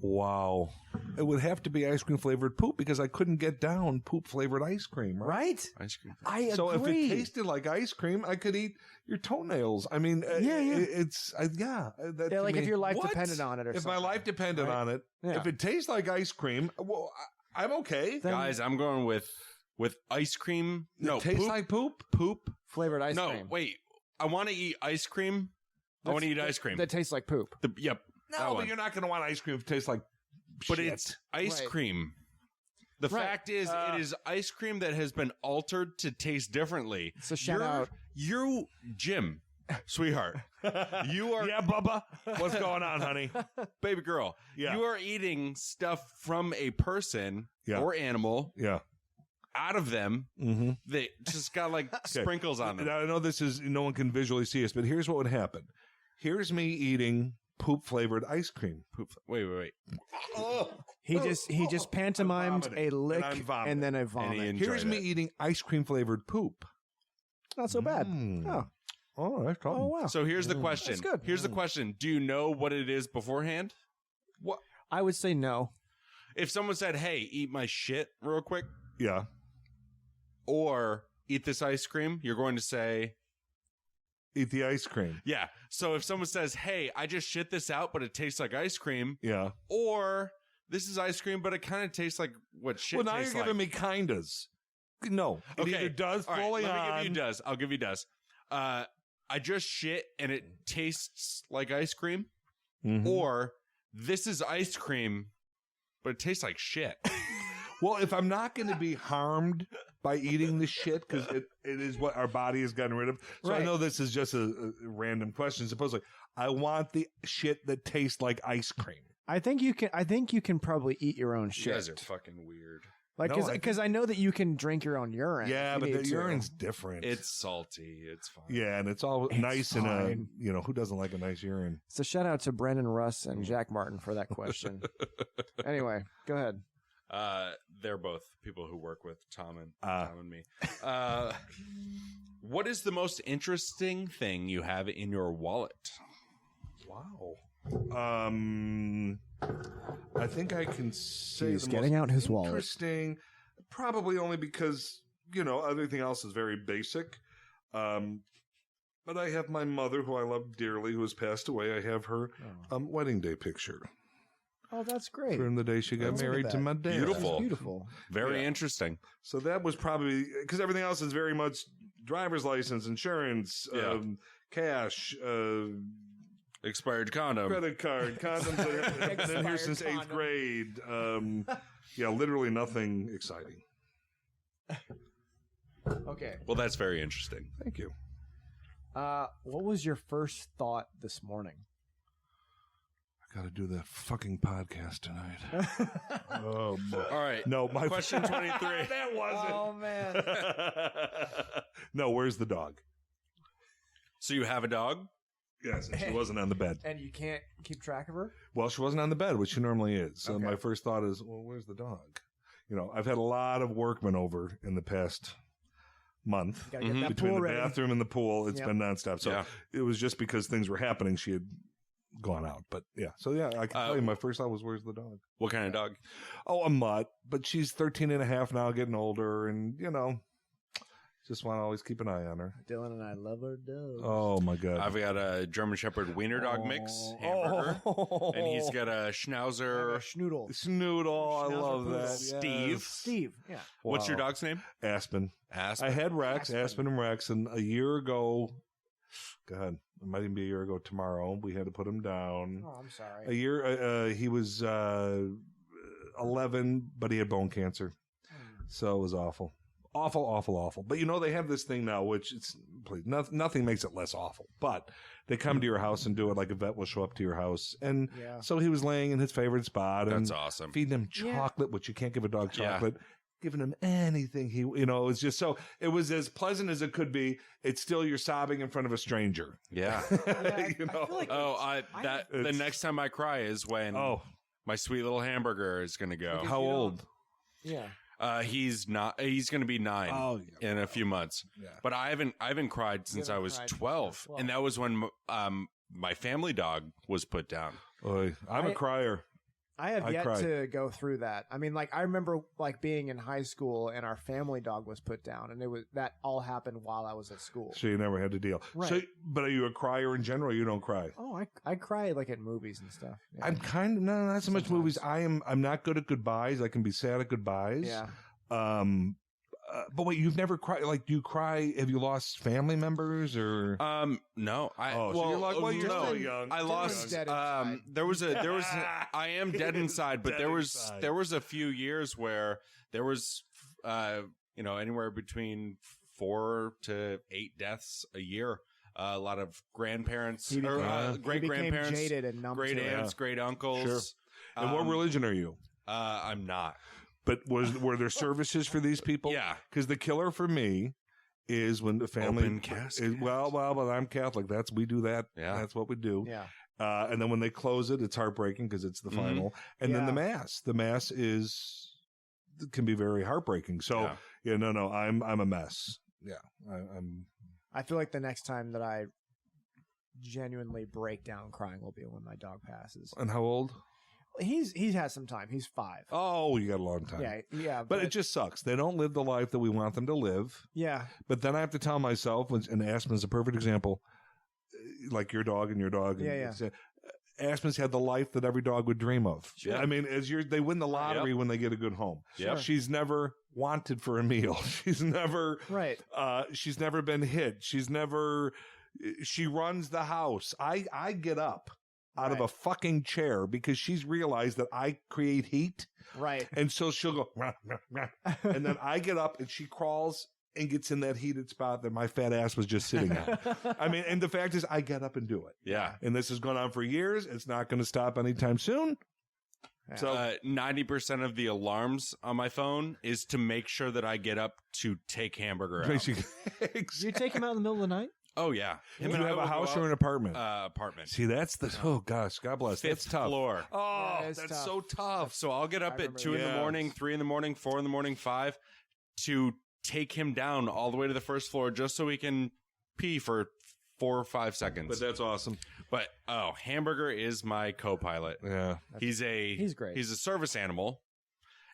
Wow. It would have to be ice cream flavored poop because I couldn't get down poop flavored ice cream. Right? Ice cream. I agree. So if it tasted like ice cream, I could eat your toenails. I mean, it's like if your life depended on it or if something. my life depended on it, if it tastes like ice cream, well, I'm okay. Guys, I'm going with ice cream. No, tastes like poop? Poop. Flavored ice cream. No, wait. I want to eat ice cream. I want to eat ice cream. That tastes like poop. Yep. No, but you're not going to want ice cream if it tastes like But shit. it's ice cream. The fact is, it is ice cream that has been altered to taste differently. So shout out. You, Jim, sweetheart. You are. Yeah, Bubba. What's going on, honey? Baby girl. Yeah. You are eating stuff from a person or animal. Yeah. Out of them that just got like sprinkles on them. Now, I know no one can visually see us, but here's what would happen. Here's me eating poop flavored ice cream. Wait. He just pantomimed a lick and then a And vomit. Here's me eating ice cream flavored poop. Not so bad. Oh, that's Oh wow. So here's the question. That's good. Here's the question. Do you know what it is beforehand? What? I would say no. If someone said, hey, eat my shit real quick, Yeah. or eat this ice cream, you're going to say, Eat the ice cream. yeah. So if someone says, hey, I just shit this out, but it tastes like ice cream, Yeah. or this is ice cream, but it kind of tastes like what shit Well, now tastes you're giving me kindas. No. It either does All right, fully let me on. give you does. I'll give you does. I just shit and it tastes like ice cream, or this is ice cream, but it tastes like shit. Well, if I'm not going to be harmed by eating the shit, because it is what our body has gotten rid of. So I know this is just a random question. Supposedly, I want the shit that tastes like ice cream. I think you can probably eat your own shit. You guys are fucking weird. Like, because I know that you can drink your own urine. Yeah, but the urine's different. It's salty. It's fine. Yeah, and it's all nice fine. and who doesn't like a nice urine? So shout out to Brendan Russ and Jack Martin for that question. Anyway, go ahead. They're both people who work with Tom and me. What is the most interesting thing you have in your wallet? Wow. I think I can say He's the getting most out his wallet. interesting, probably only because, everything else is very basic. But I have my mother, who I love dearly, who has passed away. I have her wedding day picture. Oh, that's great. From the day she got Look at married that. to my dad. Beautiful. She's beautiful. Very interesting. So that was probably because everything else is very much driver's license, insurance, cash, Expired condom. credit card, condoms that have been in here since Expired 8th grade. Literally nothing exciting. Okay. Well, that's very interesting. Thank you. What was your first thought this morning? I got to do that fucking podcast tonight. Oh, boy. All right. No, my Question 23. That wasn't. Oh man. No, where's the dog? So you have a dog? Yes, and she wasn't on the bed. And you can't keep track of her? Well, she wasn't on the bed, which she normally is. So Okay. my first thought is, well, where's the dog? You know, I've had a lot of workmen over in the past month. You gotta get that Between pool the ready. bathroom and the pool, it's Yep. been nonstop. So Yeah. it was just because things were happening, she had gone out. But yeah, so yeah, I can tell you my first thought was, where's the dog? What kind of dog? Oh, a mutt, but she's 13 and a half now, getting older, and, you know, just want to always keep an eye on her. Dylan and I love our dogs. Oh, my God. I've got a German Shepherd wiener dog mix hamburger. Oh. And he's got a I have a schnauzer. schnoodle. Snoodle. I Schnauzer love poodle. that. Steve. Yes. Steve. Yeah. What's your Wow. dog's name? Aspen. Aspen. I had Rex, Aspen. Aspen and Rex, and a year ago, God, it might even be a year ago tomorrow, we had to put him down. Oh, I'm A sorry. year, he was 11, but he had bone cancer. So it was awful. Awful, awful, awful. But you know, they have this thing now, which it's please, nothing makes it less awful. But they come to your house and do it like a vet will show up to your house. And Yeah. so he was laying in his favorite spot and That's awesome. feeding him Yeah. chocolate, which you can't give a dog Yeah. chocolate. Giving him anything it's just so it was as pleasant as it could be. It's still you're sobbing in front of a stranger. Yeah. I you know. feel like Oh, the It's- next time I cry is when Oh, my sweet little hamburger is going to go. how you know- old? Yeah. He's going to be 9 Oh, yeah. in a few months. Yeah. But I haven't cried since I haven't was cried since 12. you were 12. And that was when my family dog was put down. Oy, I'm a crier. I have I yet cried. to go through that. I mean, like I remember like being in high school and our family dog was put down, and that all happened while I was at school. So you never had to deal. Right. So, but are you a crier in general? You don't cry. Oh, I cry like at movies and stuff. Yeah. I'm kind of not so much Sometimes. movies. I'm not good at goodbyes. I can be sad at goodbyes. Yeah. But wait, you've never cried? Like, do you cry? Have you lost family members or? No. So you're like, well, you're no. still young. I lost. dead inside. There was I am dead inside, but Dead inside. there was a few years where there was, anywhere between 4 to 8 deaths a year. A lot of grandparents, He became- great he became grandparents, jaded and numb great to it. aunts, great uncles. Sure. And what religion are you? I'm not. But were there services for these people? Yeah. Because the killer for me is when the family Open casket. well, but I'm Catholic. We do that. Yeah. That's what we do. Yeah. And then when they close it, it's heartbreaking because it's the final. And then Yeah. the mass can be very heartbreaking. So no, I'm a mess. Yeah, I'm. I feel like the next time that I genuinely break down crying will be when my dog passes. And how old? He has some time. He's 5. Oh, you got a long time. Yeah. But it just sucks. They don't live the life that we want them to live. yeah. But then I have to tell myself, and Aspen's a perfect example, like your dog and your dog. Yeah. Aspen's had the life that every dog would dream of. Sure. I mean, they win the lottery when they get a good home. Yep. She's never wanted for a meal. She's never Right. She's never been hit. She runs the house. I get up out of Right. a fucking chair because she's realized that I create heat. Right. And so she'll go, rah, rah, rah. And then I get up and she crawls and gets in that heated spot that my fat ass was just sitting at. I mean, and the fact is I get up and do it. Yeah. And this has gone on for years. It's not going to stop anytime soon. Yeah. So 90% of the alarms on my phone is to make sure that I get up to take hamburger out. basically, Do you take him out in the middle of the night? Oh yeah. do you have a house or an apartment? Apartment. See, that's oh gosh, God bless. That's Fifth tough. floor. Oh, Yeah, it's that's tough. so tough. So I'll get up I at remember 2 in the that. morning, 3 in the morning, 4 in the morning, 5 to take him down all the way to the first floor just so he can pee for 4 or 5 seconds. But that's awesome. But Hamburger is my co-pilot. Yeah. He's great. He's a service animal,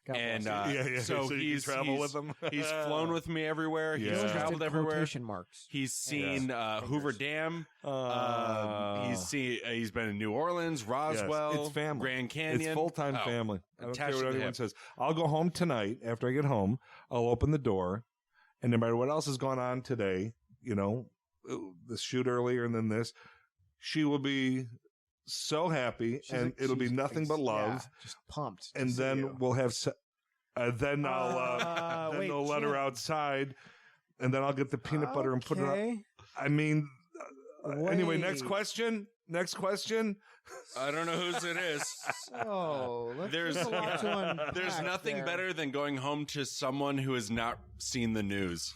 God And bless so you he's can travel he's- with him. He's flown with me everywhere. Yeah. He's Just traveled in everywhere. quotation marks. He's seen Hoover Dam. He's been in New Orleans, Roswell, Yes, it's family. Grand Canyon. It's full-time Oh, family. I don't care attached what to the anyone hip. says. I'll go home tonight. After I get home, I'll open the door, and no matter what else has gone on today, the shoot earlier and then this, she will be so happy, and it'll be nothing but love. Just pumped. to And see then you. we'll have. Then I'll wait, they'll let her Jim. outside, and then I'll get the peanut butter and put it up. Okay. I mean, anyway, next Wait. question. Next question. I don't know whose it is. So There's a lot to unpack There's nothing there. better than going home to someone who has not seen the news.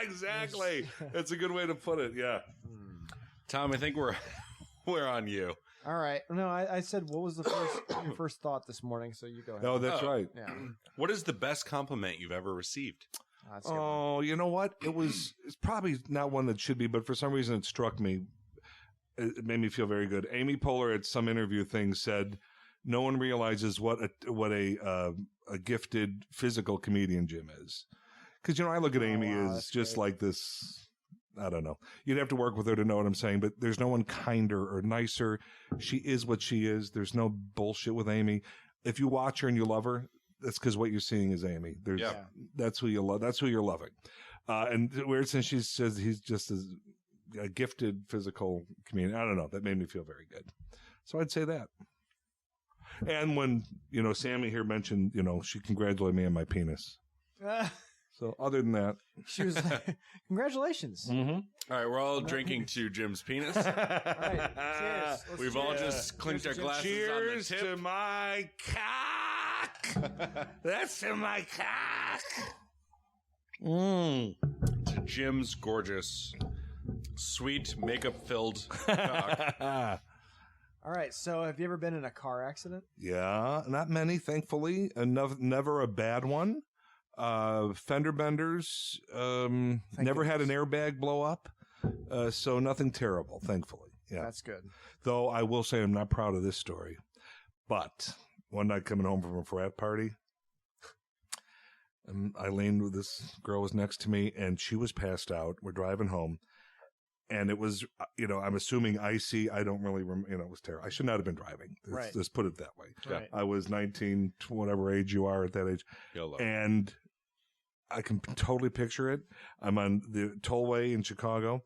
Exactly. That's a good way to put it. Yeah. Tom, I think we're on you. All right. No, I said what was your first thought this morning? So you go ahead. Oh, that's right. Yeah. What is the best compliment you've ever received? That's good. Oh, you know what? It's probably not one that should be, but for some reason it struck me. It made me feel very good. Amy Poehler at some interview thing said, "No one realizes what a gifted physical comedian Jim is." Because I look at Amy wow, as that's just great. like this. I don't know. You'd have to work with her to know what I'm saying, but there's no one kinder or nicer. She is what she is. There's no bullshit with Amy. If you watch her and you love her, that's because what you're seeing is Amy. Yeah. That's who you love. That's who you're loving. And weird since she says he's just a gifted physical comedian. I don't know. That made me feel very good. So I'd say that. And when, Sammy here mentioned, she congratulated me on my penis. So other than that. She was like, "Congratulations!" Mm-hmm. All right, we're all drinking to Jim's penis. All right. Cheers. Let's We've all cheers. just clinked our Cheers, glasses Cheers on the tip. to my cock. That's to my cock. To Jim's gorgeous, sweet, makeup-filled cock. All right. So, have you ever been in a car accident? Yeah, not many, thankfully. Never a bad one. Fender benders. Never had an airbag blow up. So nothing terrible, thankfully. Yeah. That's good. Though I will say I'm not proud of this story. But one night coming home from a frat party, Eileen, this girl was next to me, and she was passed out. We're driving home. And it was, I'm assuming icy. I don't really remember, it was terrible. I should not have been driving. Right. Let's put it that way. Right. I was 19, whatever age you are at that age. YOLO. And I can totally picture it. I'm on the tollway in Chicago,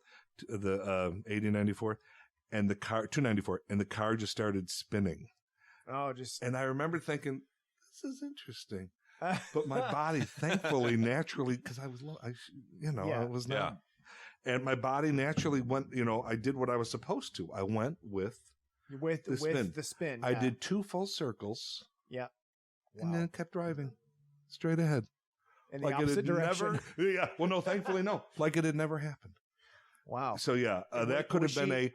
the 8094, and the car, 294, and the car just started spinning. Oh, just. And I remember thinking, this is interesting. But my body, thankfully, naturally, because I was, I was not. Yeah. And my body naturally went, I did what I was supposed to. I went with with the spin. the spin. I yeah. did 2 full circles. Yeah. And Wow. then kept driving straight ahead. In the opposite direction. Never, yeah. Well, no, thankfully, no. Like it had never happened. Wow. So, yeah, And that could have was been she- a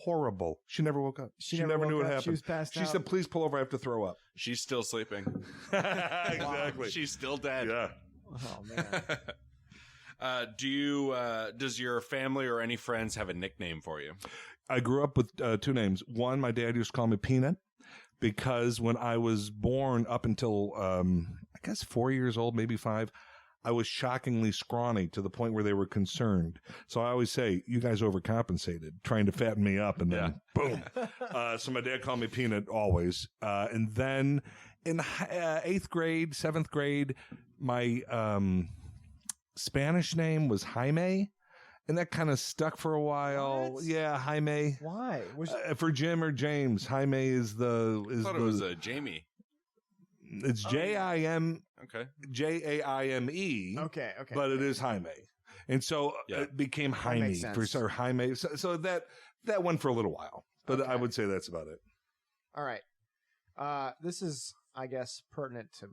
horrible. She never woke up. She never knew woke what up. happened. She was passed She out. said, please pull over. I have to throw up. She's still sleeping. Exactly. She's still dead. Yeah. "Oh man." Does your family or any friends have a nickname for you? I grew up with 2 names. One, my dad used to call me Peanut because when I was born up until, I guess 4 years old, maybe 5, I was shockingly scrawny to the point where they were concerned. So I always say, you guys overcompensated, trying to fatten me up, and then boom. So my dad called me Peanut always. And then in 8th grade, 7th grade, my Spanish name was Jaime. And that kind of stuck for a while. What? Yeah, Jaime. Why? Was For Jim or James, Jaime is the. I thought it was Jamie. It's Jaime. Okay. okay. Okay. But it is Jaime, and so Yeah. it became That Jaime makes for sense. Jaime. So that went for a little while, but I Okay. would say that's about it. All right. This is, I guess, pertinent to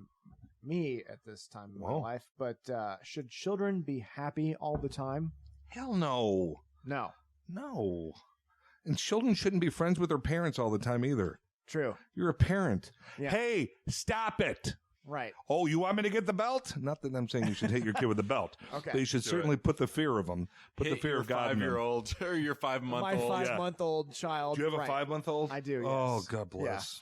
me at this time in my Whoa. life. But should children be happy all the time? Hell no, No. no, and children shouldn't be friends with their parents all the time either. True. You're a parent. Yeah. Hey, stop it. Right. Oh, you want me to get the belt? Not that I'm saying you should hit your kid with the belt. Okay. But you should Do certainly put the fear of them. Put Hit the fear your of God in them. 5-year-old or your 5-month-old. My 5-month-old child. Do you have a right. 5-month-old? I do, Oh, yes. God bless.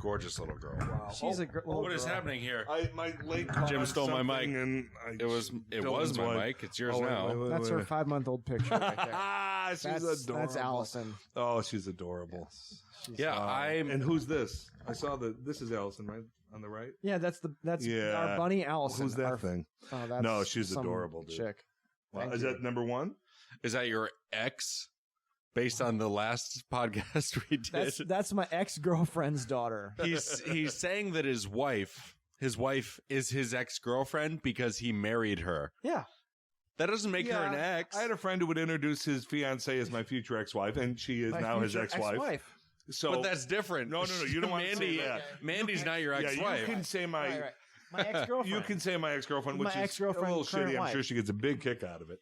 Gorgeous little girl. Wow. She's a little What is girl. happening here? My leg caught Jim on stole my mic. something and It was Dylan's my wife. mic. It's yours Oh, wait, now. wait, wait, That's wait. her 5-month-old picture right there. She's adorable. That's Allison. Oh, she's adorable. Yeah, And who's this? I saw this is Allison, right? On the right? Yeah, that's Yeah. our bunny Allison. Who's that Our- thing? Oh, that's No, she's some adorable, dude. chick. Wow. Thank Is you. that number one? Is that your ex? Based on the last podcast we did, That's my ex-girlfriend's daughter. he's saying that his wife is his ex-girlfriend because he married her. Yeah. That doesn't make her an ex. I had a friend who would introduce his fiance as my future ex-wife, and she is My now his future ex-wife. ex-wife. So, But that's different. No, you don't want to say that. Mandy's not your Yeah, ex-wife. you can say my. Right. My ex-girlfriend. You can say my ex-girlfriend, My which is ex-girlfriend, a little current shitty. I'm wife. sure she gets a big kick out of it.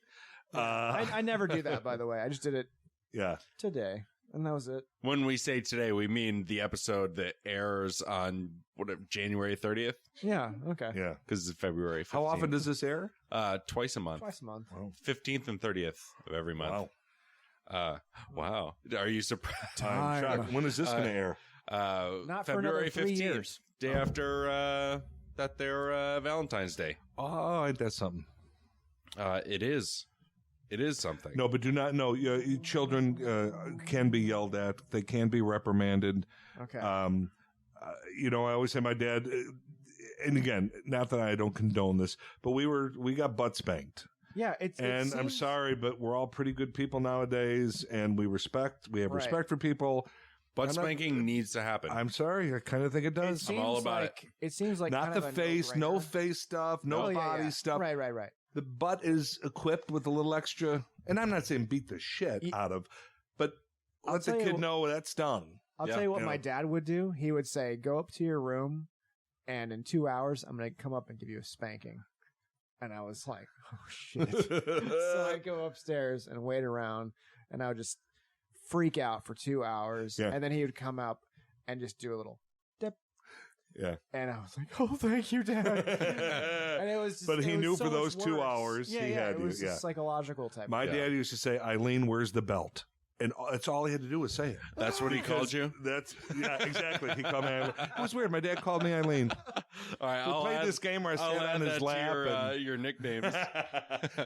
I never do that, by the way. I just did it Yeah. today, and that was it. When we say today, we mean the episode that airs on January 30th Yeah. Okay. Yeah. because it's February 15th. How often does this air? Twice a month. Twice a month. 15th and 30th of every month. Wow. Wow. Are you surprised? I'm shocked. When is this going to air? Not for February another 3 15th, years. day after that their Valentine's Day. Oh, that's something. It is. It is something. No, but do not know. Children can be yelled at. They can be reprimanded. Okay. I always say my dad, and again, not that I don't condone this, but we got butt spanked. yeah. And I'm sorry, but we're all pretty good people nowadays, and we have Right. respect for people. Butt I'm not- spanking needs to happen. I'm sorry, I kind of think it does. I'm all about it. It seems like Not kind the of a face, no no-brainer. face stuff, no Oh, yeah, body yeah. stuff. Right. The butt is equipped with a little extra, and I'm not saying beat the shit Ye- out of, but I'll let the tell you kid what- know that stung. I'll Yeah. tell you what You my know. dad would do. He would say, "Go up to your room, and in 2 hours, I'm going to come up and give you a spanking." And I was like, "Oh shit!" So I go upstairs and wait around, and I would just freak out for 2 hours, Yeah. and then he would come up and just do a little dip, Yeah. and I was like, "Oh, thank you, Dad." And it was, just, But he it was knew so for much those 2 worse. hours, yeah, he yeah, had it you, was yeah. a psychological type. My of dad used to say, "Eileen, where's the belt?" And that's all he had to do was say it. That's what he called you? Yeah, exactly. He called me. It was weird. My dad called me Eileen. All right, We played this game where I I'll sat add on his that lap. to and... your nicknames.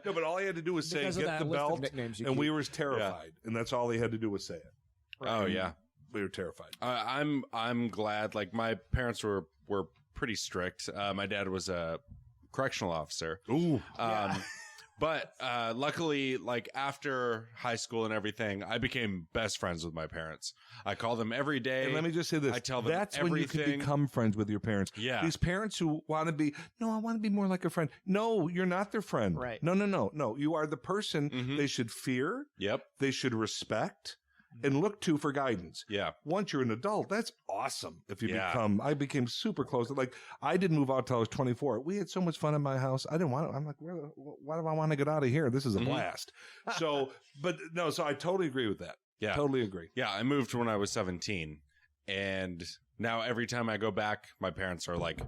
No, but all he had to do was say, Because of "Get that the list of belt," nicknames you and we keep. were terrified. And that's all he had to do was say it. Oh yeah. We were terrified. I'm glad. Like my parents were pretty strict. My dad was a correctional officer. Ooh. But luckily, like after high school and everything, I became best friends with my parents. I call them every day. And let me just say this. I tell them that's when you can everything. become friends with your parents. Yeah. These parents who want to be, no, I want to be more like a friend. No, you're not their friend. Right. No. You are the person Mhm. they should fear, Yep. they should respect, and look to for guidance. Yeah. Once you're an adult, that's awesome. If you Yeah. I became super close. Like, I didn't move out till I was 24. We had so much fun in my house. I didn't want to. I'm like, why do I want to get out of here? This is a Mhm. blast. So I totally agree with that. Yeah. Totally agree. Yeah. I moved when I was 17, and now every time I go back, my parents are like,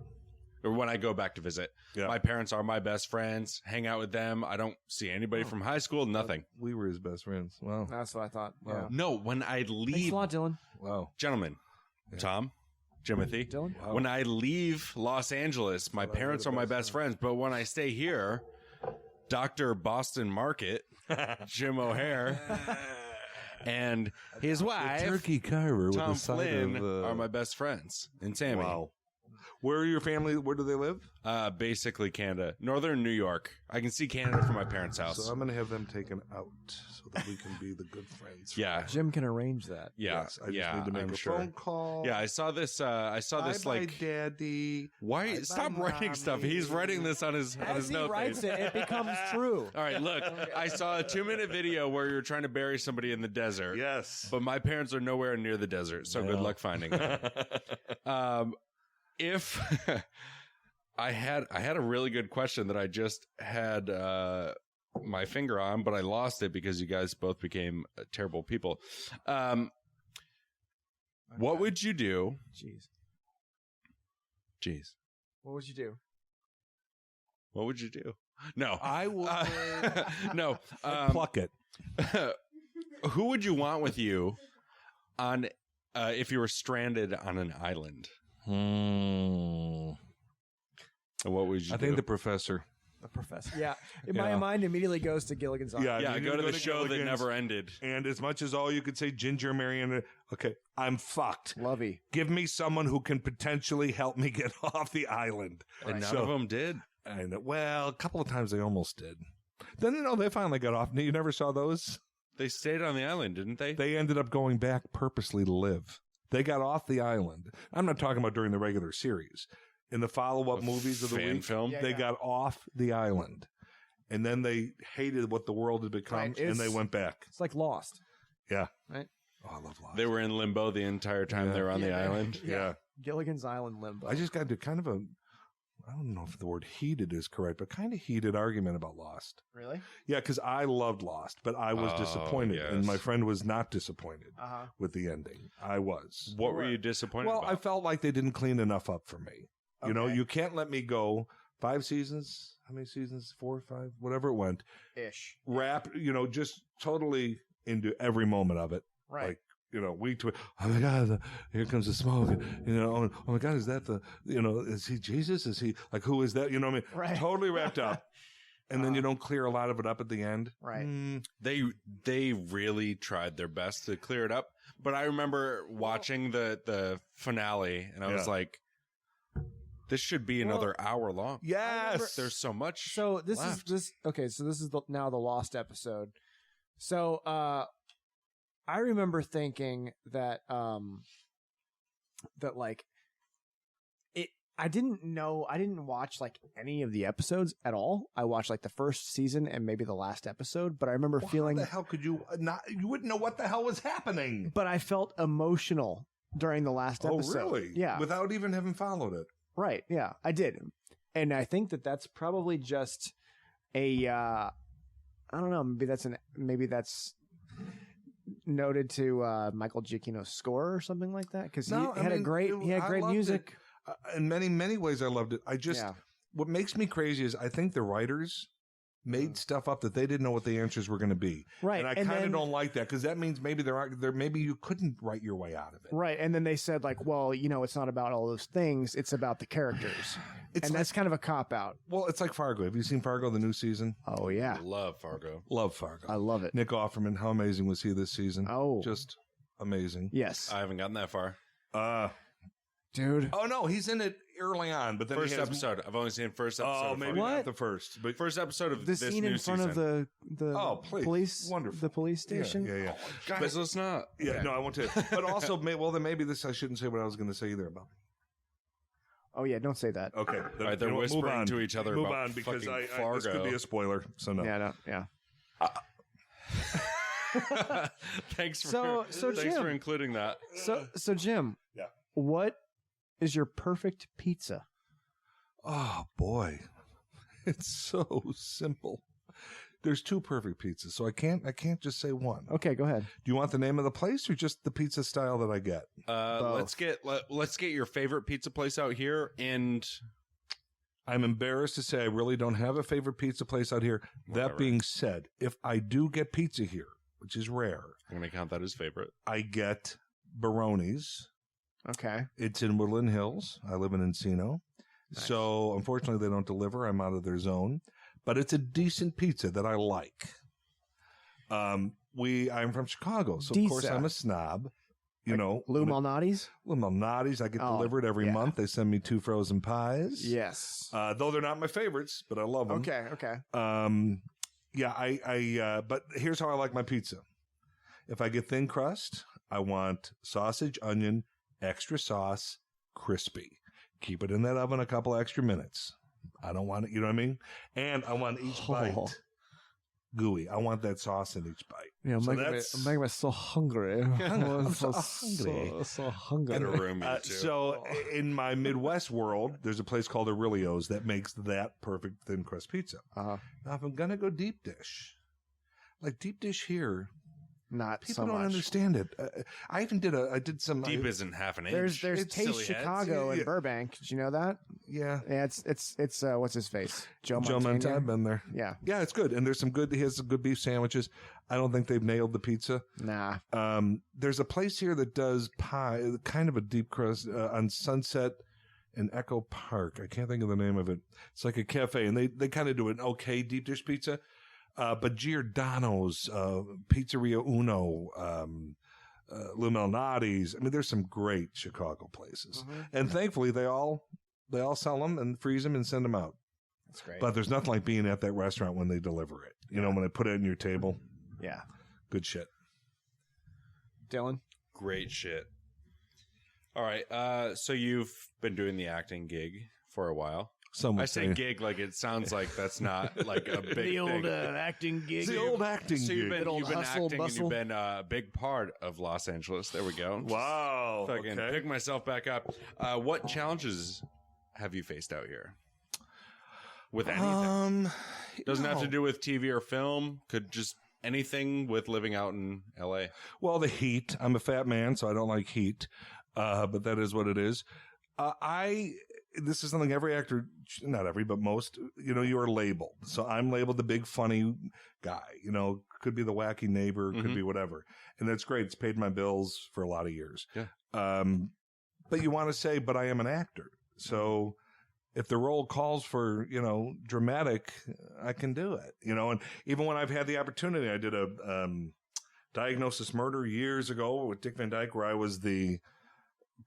or when I go back to visit, Yeah. my parents are my best friends. Hang out with them. I don't see anybody from high school. Nothing. We were his best friends. Wow. That's what I thought. Wow. Yeah. No. When I Thanks a leave, lot, Dylan. Wow. gentlemen, Yeah. Tom, Jimothy. Dylan. Wow. When I leave Los Angeles, my Well, parents they're are the my best best friends. But when I stay here, Dr. Boston Market, Jim O'Hare, and his wife, Turkey carver with Tom a side Flynn, of are my best friends. And Sammy. Wow. Where are your family? Where do they live? Basically Canada. Northern New York. I can see Canada from my parents' house. So I'm going to have them taken out so that we can be the good friends. Yeah. Jim can arrange that. Yeah. Yes, I just yeah, need to make I'm a sure. phone call. Yeah, I saw this Bye, like Daddy. why Bye, stop writing Mommy. stuff. He's writing this on his As he note writes thing. it, it becomes true. All right, look. I saw a 2-minute video where you're trying to bury somebody in the desert. Yes. But my parents are nowhere near the desert, so good No. luck finding them. If I had a really good question that I just had my finger on, but I lost it because you guys both became terrible people. What would you do? Jeez. What would you do? What would you do? No. I will No. pluck it. Who would you want with you on if you were stranded on an island, what would you do? I think The Professor. The Professor. Yeah. My mind immediately goes to Gilligan's Island. Yeah, go to the show that never ended. And as much as all you could say, Ginger, Marion, okay, I'm fucked. Lovey. Give me someone who can potentially help me get off the island. And none of them did. And well, a couple of times they almost did. Then they finally got off. You never saw those? They stayed on the island, didn't they? They ended up going back purposely to live. They got off the island. I'm not talking about during the regular series. In the follow-up movies of the week, film, they got off the island. And then they hated what the world had become, and they went back. It's like Lost. Yeah. Right? Oh, I love Lost. They were in limbo the entire time they were on the island. Yeah. Gilligan's Island limbo. I just got into kind of I don't know if the word heated is correct, but kind of heated argument about Lost. Really? Yeah, because I loved Lost, but I was disappointed, and my friend was not disappointed with the ending. I was. What were you disappointed about? Well, I felt like they didn't clean enough up for me. Okay. You know, you can't let me go 5 seasons. How many seasons? 4 or 5? Whatever it went. Ish. Wrap, just totally into every moment of it. Right. Like, week to week. Oh my God, here comes the smoke. Oh my God, is that is he Jesus? Is he who is that? You know what I mean? Right. Totally wrapped up. And then you don't clear a lot of it up at the end. Right. They really tried their best to clear it up. But I remember watching the finale, and I was like, this should be another hour long. Yes. There's so much. So this left. is okay. So this is now the Lost episode. So I remember thinking that I didn't watch any of the episodes at all. I watched the first season and maybe the last episode, but I remember feeling how the hell could you not? You wouldn't know what the hell was happening. But I felt emotional during the last episode. Oh, really? Yeah. Without even having followed it. Right. Yeah, I did. And I think that's probably just a I don't know, maybe that's noted to Michael Giacchino's score or something like that, because he had great music. In many ways I loved it. I just what makes me crazy is I think the writers made stuff up that they didn't know what the answers were going to be. Right. And I kind of don't like that, because that means maybe maybe you couldn't write your way out of it. Right. And then they said it's not about all those things. It's about the characters. That's kind of a cop-out. Well, it's like Fargo. Have you seen Fargo, the new season? Oh, yeah. Love Fargo. Love Fargo. I love it. Nick Offerman, how amazing was he this season? Oh. Just amazing. Yes. I haven't gotten that far. Dude. Oh, no, he's in it early on, but then first episode. I've only seen first episode. Oh, maybe not the first. But first episode of the this scene new in front season. of the police. Wonderful. The police station. Yeah. Guys, let's not. Yeah, no, I won't tell you. But also, then maybe I shouldn't say what I was going to say either about. Oh, yeah, don't say that. Okay. All right, they're whispering to each other move about on, because Fargo. this could be a spoiler, so no. Yeah. Thanks for including that. So Jim. Yeah. What is your perfect pizza? Oh, boy. It's so simple. There's 2 perfect pizzas, so I can't just say one. Okay, go ahead. Do you want the name of the place or just the pizza style that I get? Let's get your favorite pizza place out here, and I'm embarrassed to say I really don't have a favorite pizza place out here. Whatever. That being said, if I do get pizza here, which is rare, I'm going to count that as favorite. I get Baroni's. Okay. It's in Woodland Hills. I live in Encino. Nice. So, unfortunately, they don't deliver. I'm out of their zone. But it's a decent pizza that I like. I'm from Chicago, so of course I'm a snob. Lou Malnati's? Lou Malnati's. I get delivered every month. They send me 2 frozen pies. Yes. Though they're not my favorites, but I love them. Okay. But here's how I like my pizza. If I get thin crust, I want sausage, onion, extra sauce, crispy. Keep it in that oven a couple extra minutes. I don't want it, you know what I mean? And I want each bite gooey. I want that sauce in each bite. Yeah, I'm making me so hungry. I'm so hungry. So hungry. So in my Midwest world, there's a place called Aurelio's that makes that perfect thin crust pizza. Now, if I'm going to go deep dish, like deep dish here, not People so don't much. understand it. I even did some Deep isn't half an inch. There's It's Taste silly heads. Chicago in Burbank. Did you know that? Yeah. Yeah, it's what's his face? Joe Montana. Montana. I've been there. Yeah. Yeah, it's good. And there's some good, he has some good beef sandwiches. I don't think they've nailed the pizza. Nah. There's a place here that does pie, kind of a deep crust on Sunset in Echo Park. I can't think of the name of it. It's like a cafe, and they kind of do an okay deep dish pizza. But Giordano's, Pizzeria Uno, Lou Malnati's. I mean, there's some great Chicago places. And thankfully, they all sell them and freeze them and send them out. That's great. But there's nothing like being at that restaurant when they deliver it. You know, when they put it on your table. Yeah. Good shit. Dylan? Great shit. All right. So you've been doing the acting gig for a while. I say gig like it sounds like that's not like a big The old thing. acting gig. It's the old acting So gig. you've been hustle, acting bustle. and you've been a big part of Los Angeles. There we go. Wow. Fucking Okay. pick myself back up. What challenges have you faced out here? With anything? Doesn't have to do with TV or film. Could just anything with living out in LA. Well, the heat. I'm a fat man, so I don't like heat. But that is what it is. This is something every actor, not every, but most, you are labeled. So I'm labeled the big funny guy, could be the wacky neighbor, could be whatever. And that's great. It's paid my bills for a lot of years. Yeah. But you want to say, but I am an actor. So if the role calls for, dramatic, I can do it, and even when I've had the opportunity, I did a Diagnosis Murder years ago with Dick Van Dyke, where I was the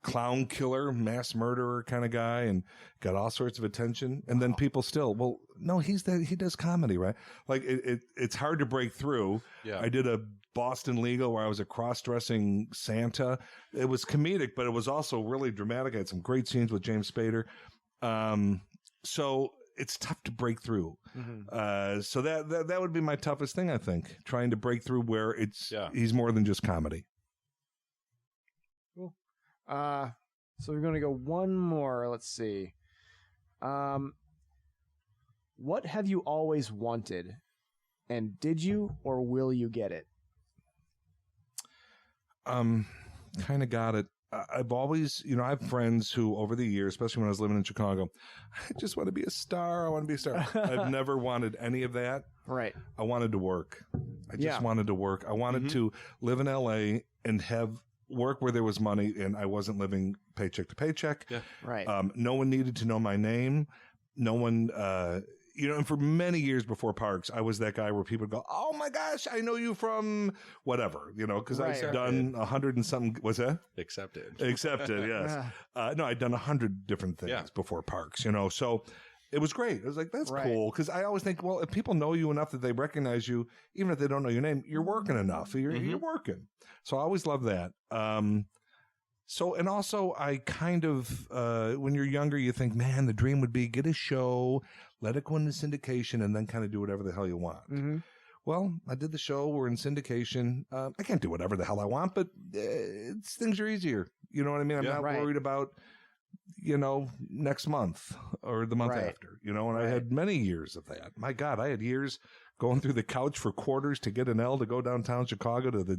clown killer, mass murderer kind of guy, and got all sorts of attention. And then people still, well, no, he does comedy, right? Like it's hard to break through. Yeah. I did a Boston Legal where I was a cross-dressing Santa. It was comedic, but it was also really dramatic. I had some great scenes with James Spader. So it's tough to break through. So that would be my toughest thing, I think, trying to break through where he's more than just comedy. Cool. So we're going to go one more. Let's see. What have you always wanted, and did you or will you get it? Kind of got it. I've always, I have friends who over the years, especially when I was living in Chicago, I just want to be a star. I want to be a star. I've never wanted any of that. Right. I wanted to work. I just wanted to work. I wanted to live in LA and have work where there was money and I wasn't living paycheck to paycheck. Yeah. Right. No one needed to know my name. No one, and for many years before Parks, I was that guy where people would go, oh my gosh, I know you from whatever, because I've done 100 and something. What's that? Accepted, yes. No, I'd done 100 different things before Parks, so it was great. I was like, that's cool. Because I always think, well, if people know you enough that they recognize you, even if they don't know your name, you're working enough. You're working. So I always love that. And also I kind of, when you're younger, you think, man, the dream would be get a show, let it go into syndication, and then kind of do whatever the hell you want. Well, I did the show. We're in syndication. I can't do whatever the hell I want, but things are easier. You know what I mean? I'm not worried about, next month or the month after, and I had many years of that. My God, I had years going through the couch for quarters to get an L to go downtown Chicago to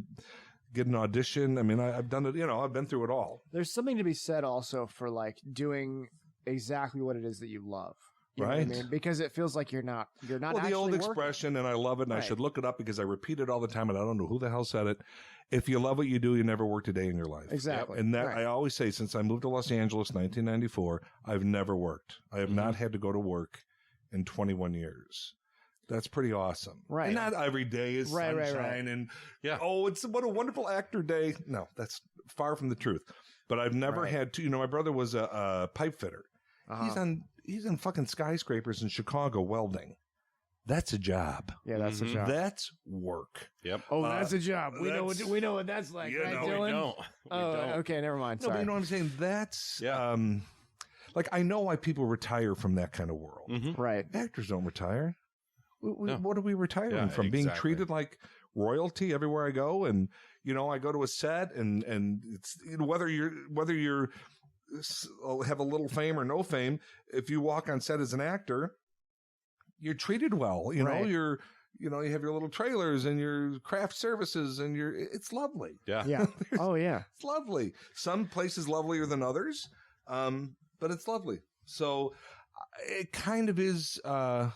get an audition. I mean, I've done it, I've been through it all. There's something to be said also for like doing exactly what it is that you love. You know what I mean? Because it feels like you're not well, the old working. expression, and I love it, and I should look it up because I repeat it all the time, and I don't know who the hell said it. If you love what you do, you never worked a day in your life. Exactly. And that I always say, since I moved to Los Angeles in 1994, I've never worked. I have not had to go to work in 21 years. That's pretty awesome. Right. And not every day is sunshine and, it's what a wonderful actor day. No, that's far from the truth. But I've never had to, my brother was a pipe fitter. He's on fucking skyscrapers in Chicago welding. That's a job. Yeah, that's a job. That's work. Yep. Oh, that's a job. We know what that's like, right, Dylan? We don't. Okay, never mind. No, Sorry. but you know what I'm saying? That's like I know why people retire from that kind of world. Right. Actors don't retire. What are we retiring from? Being treated like royalty everywhere I go, and I go to a set, and it's whether you're have a little fame or no fame. If you walk on set as an actor, you're treated well. You're you have your little trailers and your craft services and it's lovely. Yeah. Yeah. Oh, yeah. It's lovely. Some places lovelier than others, but it's lovely. So it kind of is, but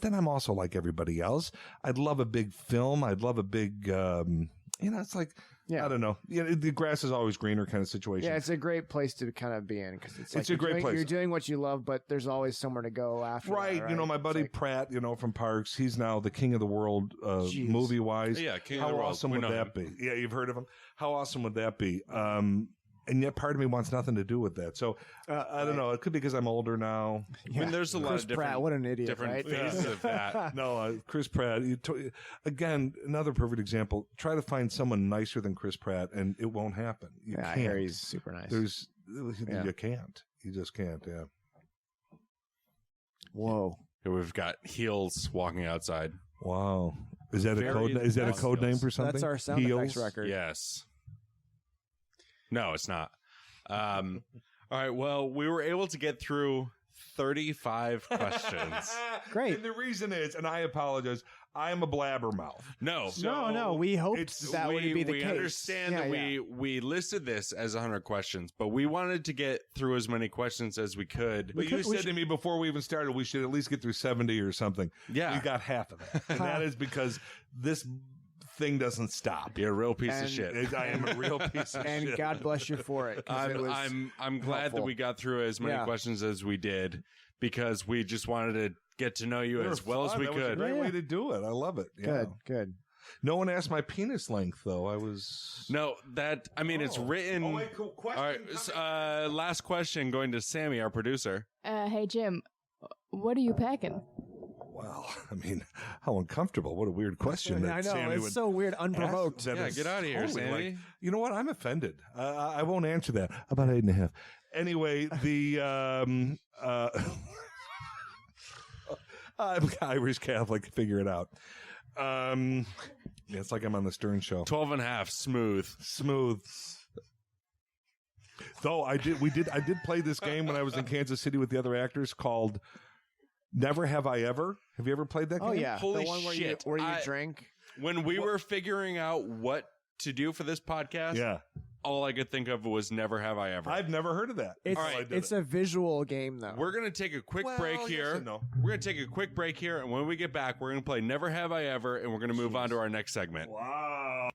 then I'm also like everybody else. I'd love a big film. I'd love a big, it's like, I don't know. The grass is always greener kind of situation. Yeah, it's a great place to kind of be in because it's a great place. You're doing what you love, but there's always somewhere to go after. Right. That, right? My buddy Pratt, from Parks, he's now the king of the world movie wise. Yeah, king How of the world. awesome We would know that him. be? Yeah, you've heard of him. How awesome would that be? And yet part of me wants nothing to do with that. So I don't know. It could be because I'm older now. I mean, there's a lot Chris of different, Pratt, what an idiot, different right? phases of that. No, Chris Pratt. Again, another perfect example. Try to find someone nicer than Chris Pratt, and it won't happen. You I can't. hear he's super nice. You can't. You just can't. Yeah. Whoa. Here we've got heels walking outside. Wow. Is that a Very code? Is that a nice code name heels. for something? That's our sound effects record. Yes. No, it's not. All right. Well, we were able to get through 35 questions. Great. And the reason is, and I apologize, I am a blabbermouth. No. No. We hoped it's- that would be the we case. understand Yeah, that yeah. we listed this as 100 questions, but we wanted to get through as many questions as we could. But you said to me before we even started, we should at least get through 70 or something. Yeah. We got half of that. And that is because this thing doesn't stop. You're a real piece of And- shit. I am a real piece of And shit. God bless you for it. 'Cause it was I'm glad that helpful. we got through as many Yeah. questions as we did because we just wanted to get to know you They were as well as fun. we That was a could. great Yeah. way to do it. I love it. Yeah. good. No one asked my penis length, though. I was... No, it's written. Oh, wait, cool. Question All right, last question going to Sammy, our producer. Hey, Jim, what are you packing? Well, I mean, how uncomfortable. What a weird question. I that know. Sammy It's would so weird, unprovoked. ask. That Yeah, is get out of here, totally Sammy. like- you know what? I'm offended. I won't answer that. About 8.5. Anyway, the I'm Irish Catholic. Figure it out. Yeah, it's like I'm on the Stern Show. 12 and a half, smooth. Smooth. Though I did play this game when I was in Kansas City with the other actors called Never Have I Ever. Have you ever played that game? Oh yeah, Holy the one where shit. you drink. When we were figuring out what to do for this podcast, Yeah. all I could think of was Never Have I Ever. I've never heard of that. It's All right, it's a visual game though. We're going to take a quick Well, break yes here. and no. We're going to take a quick break here, and when we get back, we're going to play Never Have I Ever, and we're going to move on to our next segment. Wow.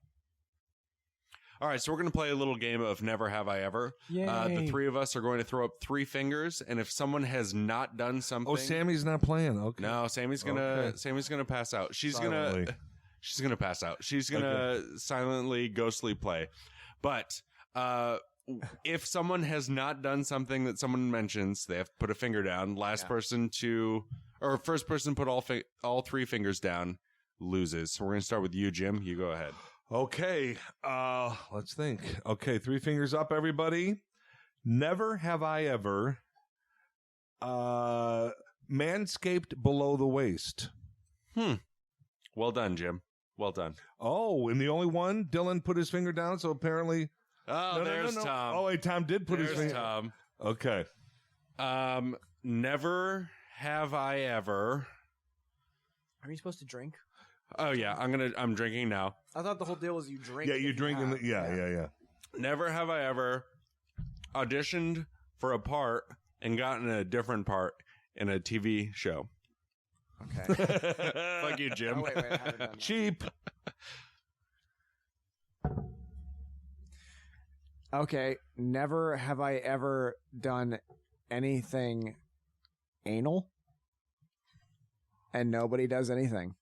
All right, so we're going to play a little game of Never Have I Ever. The three of us are going to throw up 3 fingers, and if someone has not done something, Oh, Sammy's not playing. Okay. no, Sammy's gonna pass out. She's Silently. gonna pass out. She's gonna silently, ghostly play. But if someone has not done something that someone mentions, they have to put a finger down. First person put all 3 fingers down loses. So we're gonna start with you, Jim. You go ahead. Okay, let's think. Okay, 3 fingers up, everybody. Never have I ever manscaped below the waist. Well done, Jim. Well done. Oh, and the only one, Dylan put his finger down, so apparently... Oh, No, there's no. Tom. Oh, wait, Tom did put his There's finger... Tom. Okay. Never have I ever. Are you supposed to drink? Oh yeah, I'm drinking now. I thought the whole deal was you drink. Yeah, you drink in the... Yeah. Never have I ever auditioned for a part and gotten a different part in a TV show. Okay. Fuck you, Jim. Oh, wait, I haven't done that. Cheap. Okay, never have I ever done anything anal, and nobody does anything.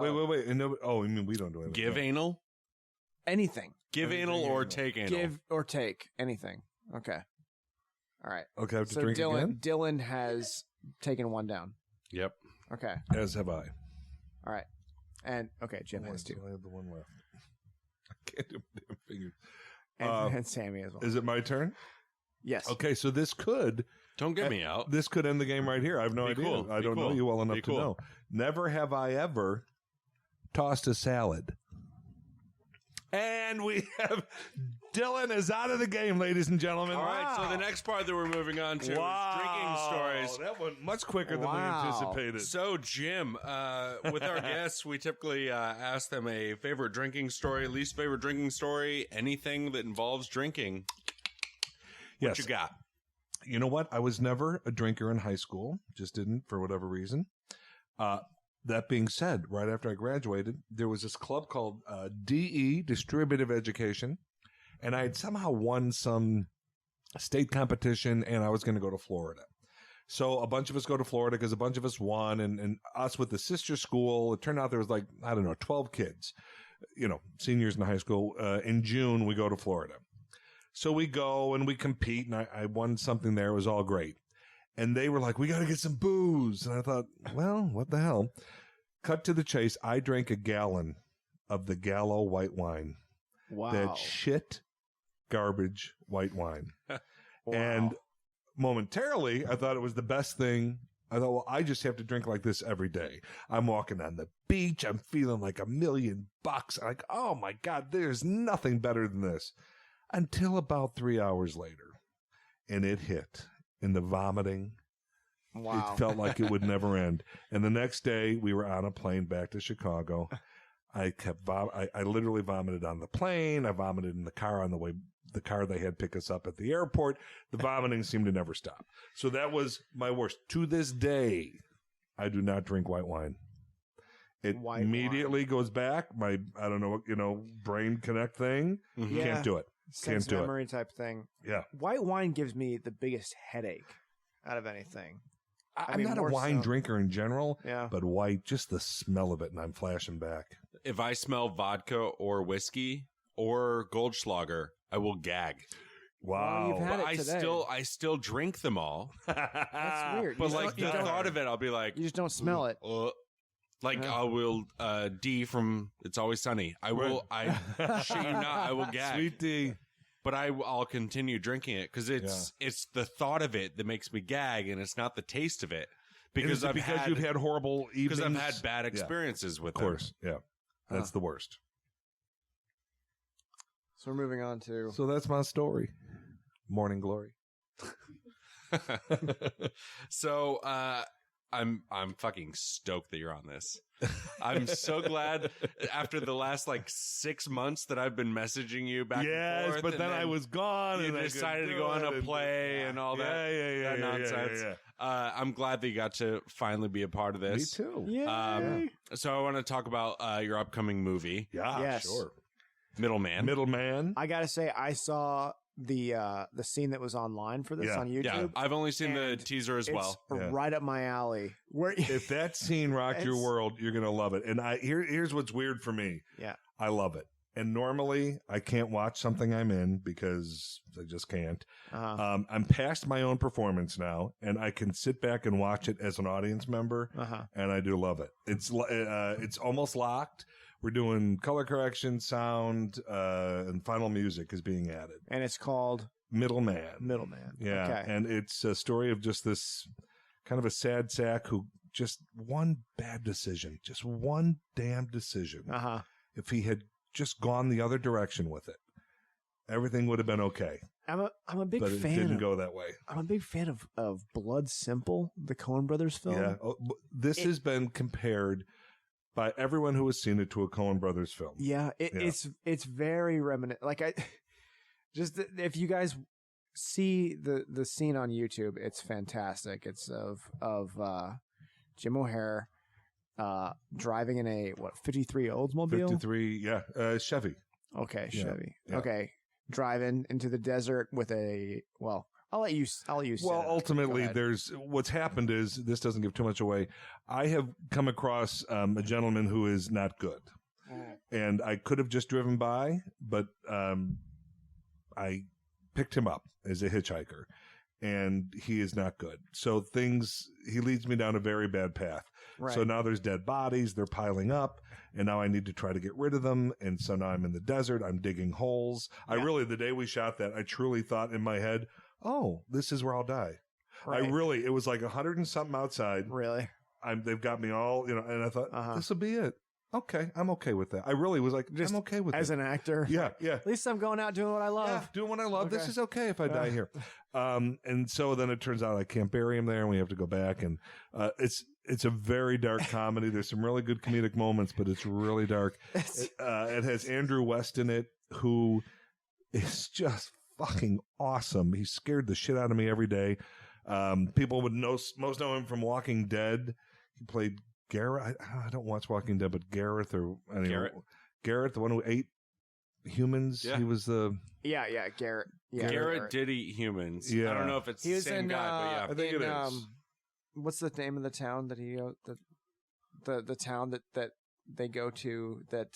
Wait. And no, you mean we don't do anything? Give anal? Anything. Give Anything anal or anal. take anal? Give or take anything. Okay. All right. Okay, I have to So drink again? Dylan has taken one down. Yep. Okay. As have I. All right. And okay, Jim has 2. So I have the one left. I can't do my damn fingers. And Sammy as well. Is it my turn? Yes. Okay, so this could Don't get me out. this could end the game right here. I have no Be idea. cool. I Be don't know cool. you well enough Be to cool. know. Never have I ever tossed a salad. And we have Dylan is out of the game, ladies and gentlemen. All right, so the next part that we're moving on to Wow. is drinking stories. guys. That went much quicker than we Wow. anticipated. So, Jim, with our guests, we typically ask them a favorite drinking story, least favorite drinking story, anything that involves drinking. What Yes. you got? You know what? I was never a drinker in high school. Just didn't, for whatever reason. That being said, right after I graduated, there was this club called DE, Distributive Education, and I had somehow won some state competition, and I was going to go to Florida. So a bunch of us go to Florida because a bunch of us won, and us with the sister school, it turned out there was 12 kids, seniors in high school. In June, we go to Florida. So we go and we compete, and I won something there. It was all great. And they were like, we got to get some booze. And I thought, well, what the hell? Cut to the chase. I drank a gallon of the Gallo white wine. Wow. That shit garbage white wine. And momentarily, I thought it was the best thing. I thought, well, I just have to drink like this every day. I'm walking on the beach. I'm feeling like $1 million. I'm like, oh my God, there's nothing better than this. Until about 3 hours later. And it hit. And the vomiting. Wow. It felt like it would never end. And the next day, we were on a plane back to Chicago. I literally vomited on the plane. I vomited in the car on the way. The car they had pick us up at the airport. The vomiting seemed to never stop. So that was my worst. To this day, I do not drink white wine. It White immediately goes back. My, I don't know, brain connect thing. Yeah. Can't do it. Sense do it. memory type thing. Yeah. White wine gives me the biggest headache out of anything. I'm mean, not a more wine so- drinker in general, Yeah. but white, just the smell of it, and I'm flashing back. If I smell vodka or whiskey or Goldschlager, I will gag. Wow. you've had But it today. I still drink them all. That's weird. But You like don't- the you don't- thought of it, I'll be like, You just don't smell it. like Yeah. I will D from It's Always Sunny. I will. I shit you not. I will gag. Sweet D. But I'll continue drinking it because it's the thought of it that makes me gag, and it's not the taste of it. Because You've had horrible evenings. because I've had bad experiences with Of course, yeah. That's Huh. the worst. So we're moving on to. So that's my story. Morning glory. them. So I'm fucking stoked that you're on this. I'm so glad after the last 6 months that I've been messaging you back and Yes, forth. but and then I was gone. you and I decided to couldn't go on do a it, play and all that. Yeah, that nonsense. I'm glad that you got to finally be a part of Me this. too. Yay! So I want to talk about your upcoming movie, Yeah, Yes. sure. Middleman. Middleman. I gotta say, I saw the scene that was online for this Yeah. on YouTube. Yeah, I've only seen the And teaser as It's well. Yeah. right up my alley. Where If that scene rocked your It's- world, you're gonna love it. And here's what's weird for me. Yeah. I love it. And normally I can't watch something I'm in because I just can't. I'm past my own performance now, and I can sit back and watch it as an audience member, and I do love it. It's almost locked. We're doing color correction, sound, and final music is being added. and it's called Middleman. Middleman. Yeah, Okay. and it's a story of just this kind of a sad sack who just one bad decision, just one damn decision. If he had just gone the other direction with it, everything would have been okay. I'm a big But it fan. didn't go that way. I'm a big fan of Blood Simple, the Coen Brothers film. Yeah, this has been compared by everyone who has seen it to a Coen Brothers film. Yeah, it's very reminiscent. Like if you guys see the scene on YouTube, it's fantastic. It's of Jim O'Hare driving in a 53 Oldsmobile. 53, yeah, Chevy. Okay, Yeah, Chevy. yeah. Okay, driving into the desert with a I'll let you. Well, say that. ultimately, Go ahead. what's happened is, this doesn't give too much away. I have come across a gentleman who is not good, and I could have just driven by, but I picked him up as a hitchhiker, and he is not good. So he leads me down a very bad path. Right. So now there's dead bodies, they're piling up, and now I need to try to get rid of them. And so now I'm in the desert, I'm digging holes. Yeah. The day we shot that, I truly thought in my head, oh, this is where I'll die. Right. It was like 100 and something outside. Really. They've got me all, and I thought, this will be it. okay, I'm okay with that. I really was like, Just I'm okay with as it. an actor. Yeah. At least I'm going out doing what I love. Yeah, doing what I love. This Okay. is okay if I die here. And so then it turns out I can't bury him there, and we have to go back. And it's a very dark comedy. There's some really good comedic moments, but it's really dark. It has Andrew West in it, who is just fucking awesome. He scared the shit out of me every day. People would most know him from Walking Dead. He played Garrett. I don't watch Walking Dead, but Gareth or anyway, Garrett, the one who ate humans. Yeah. He was the Garrett. Yeah, Garrett did eat humans. Yeah. I don't know if it's He the was same in, guy, but yeah. I think it is. What's the name of the town that he the town that they go to that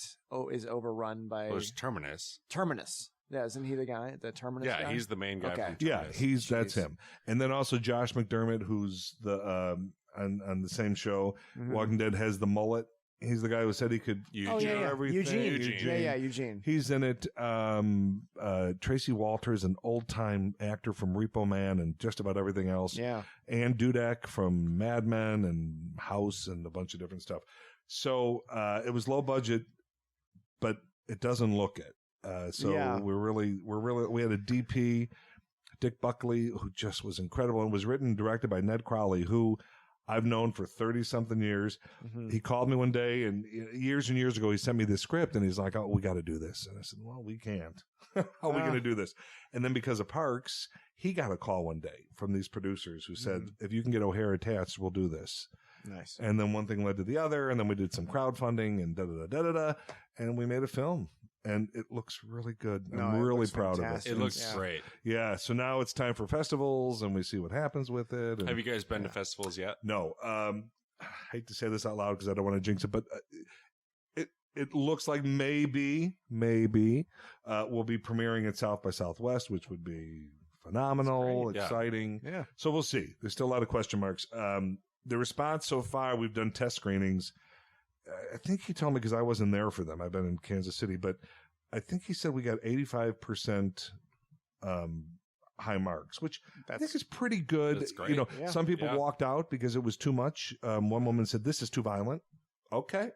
is overrun by It was Terminus. Terminus? Yeah, isn't he the guy? The Terminus Yeah, guy? he's the main guy. Okay. From Yeah, Terminus. that's Jeez. him. And then also Josh McDermott, who's the on the same show, Mhm. Walking Dead, has the mullet. He's the guy who said he could Eugene. Oh, yeah, yeah. everything. Eugene. Eugene. He's in it. Tracy Walters, an old time actor from Repo Man and just about everything else. Yeah. And Dudek from Mad Men and House and a bunch of different stuff. So it was low budget, but it doesn't look it. So Yeah. we had a DP, Dick Buckley, who just was incredible and was written and directed by Ned Crowley, who I've known for 30-something years. Mhm. He called me one day, and years ago, he sent me this script, and he's like, "Oh, we got to do this." And I said, "Well, we can't. How are we going to do this?" And then because of Parks, he got a call one day from these producers who said, "If you can get O'Hare attached, we'll do this." Nice. And then one thing led to the other, and then we did some crowdfunding and and we made a film. And it looks really good. No, I'm it really looks proud fantastic. It of it. looks Yeah. great. Yeah. So now it's time for festivals, and we see what happens with it. And Have you guys been to festivals yet? no, I hate to say this out loud because I don't want to jinx it, but it looks like maybe we'll be premiering at South by Southwest, which would be phenomenal, That's great. Yeah. exciting. Yeah. So we'll see. There's still a lot of question marks. The response so far, we've done test screenings. I think he told me because I wasn't there for them. I've been in Kansas City, but I think he said we got 85% high marks, which I think is pretty good. That's great. You know, Yeah. some people Yeah. walked out because it was too much. One woman said, "This is too violent." Okay.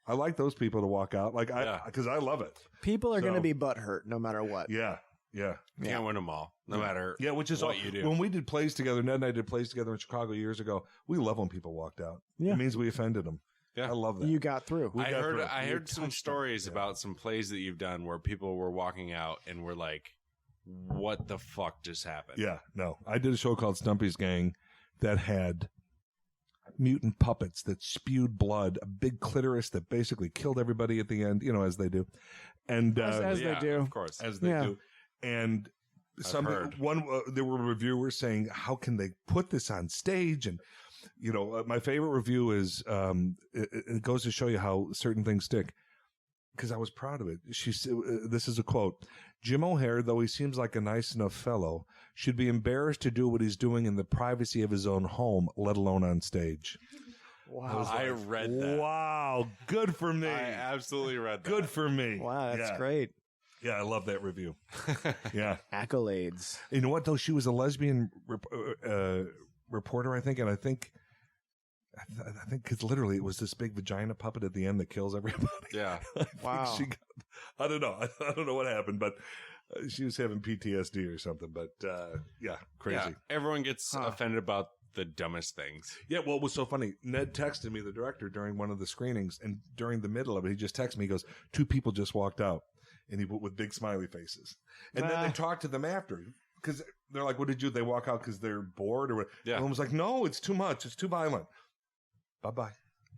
I like those people to walk out. Like because I love it. People are So- going to be butthurt no matter what. Yeah. Yeah. Can't win them all, no matter Yeah, which is what all, you do. when we did plays together, Ned and I did plays together in Chicago years ago. We love when people walked out. Yeah. It means we offended them. Yeah. I love that. You got through. We I got heard through. I We heard some touched stories them. about some plays that you've done where people were walking out and were like, "What the fuck just happened?" Yeah, no. I did a show called Stumpy's Gang that had mutant puppets that spewed blood, a big clitoris that basically killed everybody at the end, as they do. And As they Yeah, do. of course. as they Yeah. do. And heard. there were reviewers saying, "How can they put this on stage?" And my favorite review is it goes to show you how certain things stick. Because I was proud of it. She said, "This is a quote: Jim O'Hare, though he seems like a nice enough fellow, should be embarrassed to do what he's doing in the privacy of his own home, let alone on stage." Wow. I read that. Wow, good for me. I absolutely read that. Good for me. Wow, that's Yeah. great. Yeah, I love that review. Yeah. Accolades. You know what, though? She was a lesbian reporter, I think, and I think because literally it was this big vagina puppet at the end that kills everybody. Yeah. I think Wow. I don't know. I don't know what happened, but she was having PTSD or something. But yeah, crazy. Yeah. Everyone gets Huh. offended about the dumbest things. Yeah, well, it was so funny. Ned texted me, the director, during one of the screenings, and during the middle of it, he just texted me. He goes, 2 people just walked out, and he put with big smiley faces. And then they talked to them after because they're like, "What did you?" They walk out because they're bored or what? Yeah. And one was like, "No, it's too much. It's too violent. Bye bye."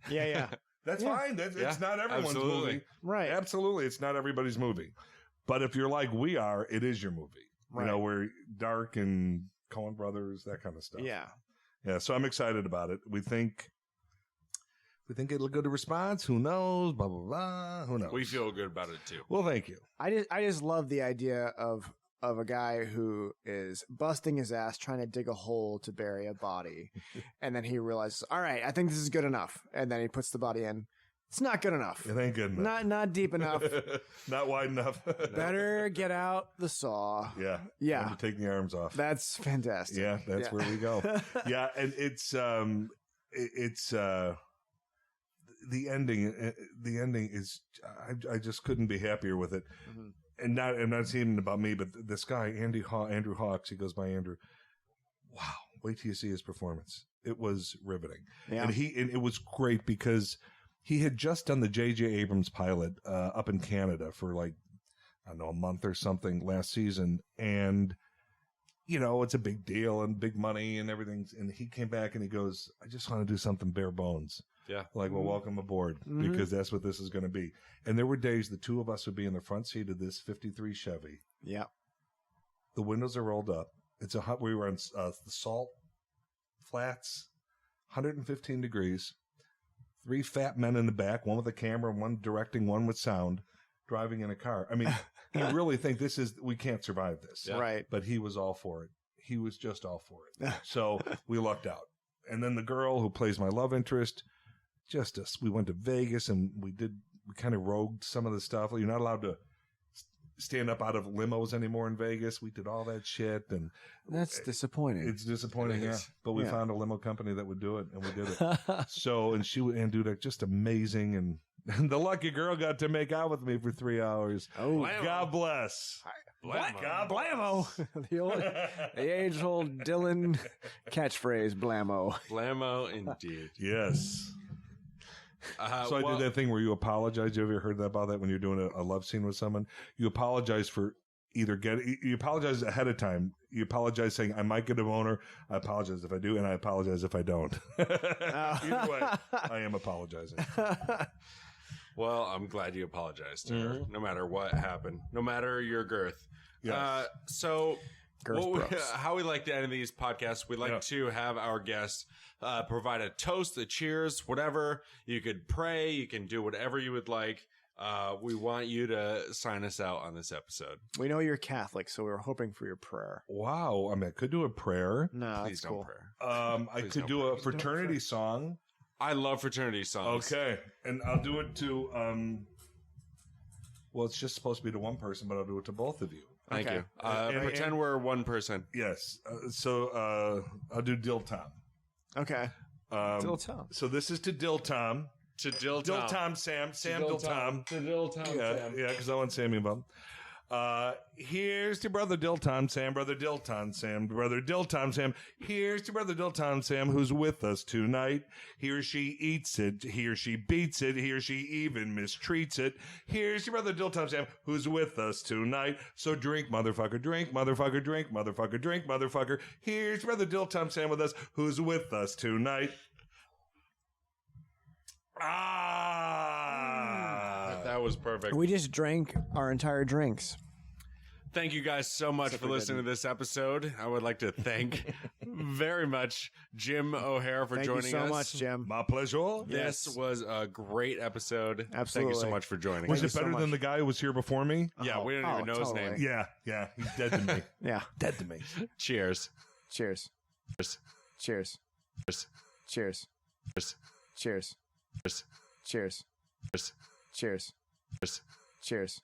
Yeah, yeah. That's Yeah. fine. It's Yeah, not everyone's absolutely. movie. Right. Absolutely, it's not everybody's movie. But if you're like we are, it is your movie. Right. We're dark and Coen Brothers, that kind of stuff. Yeah. Yeah, so I'm excited about it. We think it'll get a response. Who knows? Blah blah blah. Who knows? We feel good about it too. Well, thank you. I just love the idea of a guy who is busting his ass trying to dig a hole to bury a body, and then he realizes, all right, I think this is good enough, and then he puts the body in. It's not good enough. It ain't good enough. Not deep enough. Not wide enough. Better get out the saw. Yeah. Yeah. Time to take the arms off. That's fantastic. Yeah, that's where we go. Yeah, and the ending is I just couldn't be happier with it. Mhm. And not it's even about me, but this guy Andrew Hawks, he goes by Andrew. Wow, wait till you see his performance. It was riveting. Yeah. And it was great because he had just done the J.J. Abrams pilot up in Canada for like, I don't know, a month or something last season. And, you know, it's a big deal and big money and everything. And he came back and he goes, I just want to do something bare bones. Yeah. Like, well, welcome aboard, because that's what this is going to be. And there were days the two of us would be in the front seat of this 53 Chevy. Yeah. The windows are rolled up. It's we were on the salt flats, 115 degrees. 3 fat men in the back, one with a camera, one directing, one with sound, driving in a car. I mean, you really think we can't survive this. Yeah. Right. But he was all for it. He was just all for it. So we lucked out. And then the girl who plays my love interest, we went to Vegas and we kind of rogued some of the stuff. You're not allowed to stand up out of limos anymore in Vegas. We did all that shit, and That's disappointing. it's disappointing, It yeah. is. But we Yeah. found a limo company that would do it, and we did it. So, and dude, just amazing, and the lucky girl got to make out with me for 3 hours. Oh, Blammo. God bless. Blammo. God blammo. the age-old Dylan catchphrase, blammo. Blammo indeed. Yes. So I well, did that thing where you apologize. You ever heard about that when you're doing a love scene with someone? You apologize for you apologize ahead of time. You apologize saying, I might get a boner. I apologize if I do, and I apologize if I don't. Either way, I am apologizing. Well, I'm glad you apologized to her, no matter what happened, no matter your girth. Yes. So, Girth Brooks. how we like to end these podcasts, we like to have our guests provide a toast, a cheers, whatever. You could pray, you can do whatever you would like. We want you to sign us out on this episode. We know you're Catholic, so we were hoping for your prayer. Wow. I mean, I could do a prayer. No, Please that's don't cool. pray. I Please could don't do pray. a fraternity song. I love fraternity songs. Okay. And I'll do it to, well, it's just supposed to be to one person, but I'll do it to both of you. Thank Okay. you. And- Pretend we're one person. Yes. So I'll do Dill Tom. Okay. Still tell. So this is to Dill Tom. To Dill Dill Tom. Tom, Sam. Sam Dill Tom. To Dill Tom. Yeah, because I want Sammy involved. Here's to brother Dill Tom Sam, brother Dill Tom Sam, brother Dill Tom Sam. Here's to brother Dill Tom Sam, who's with us tonight. He or she eats it, he or she beats it, he or she even mistreats it. Here's to brother Dill Tom Sam, who's with us tonight. So drink, motherfucker, drink, motherfucker, drink, motherfucker, drink, motherfucker. Here's to brother Dill Tom Sam with us, who's with us tonight. That was perfect. We just drank our entire drinks. Thank you guys so much for listening to this episode. I would like to thank very much Jim O'Hare for Thank joining you so us. much, Jim. My pleasure. This was a great episode. Thank you so Absolutely. much for joining Was us. it so better much. than the guy who was here before me? Yeah, we don't even know his totally. name. Yeah, he's dead to me. Yeah. Dead to me. Cheers. Cheers. Cheers. Cheers. Cheers. Cheers. Cheers. Cheers. Cheers. Cheers. Cheers. Cheers. Cheers. Cheers. Cheers.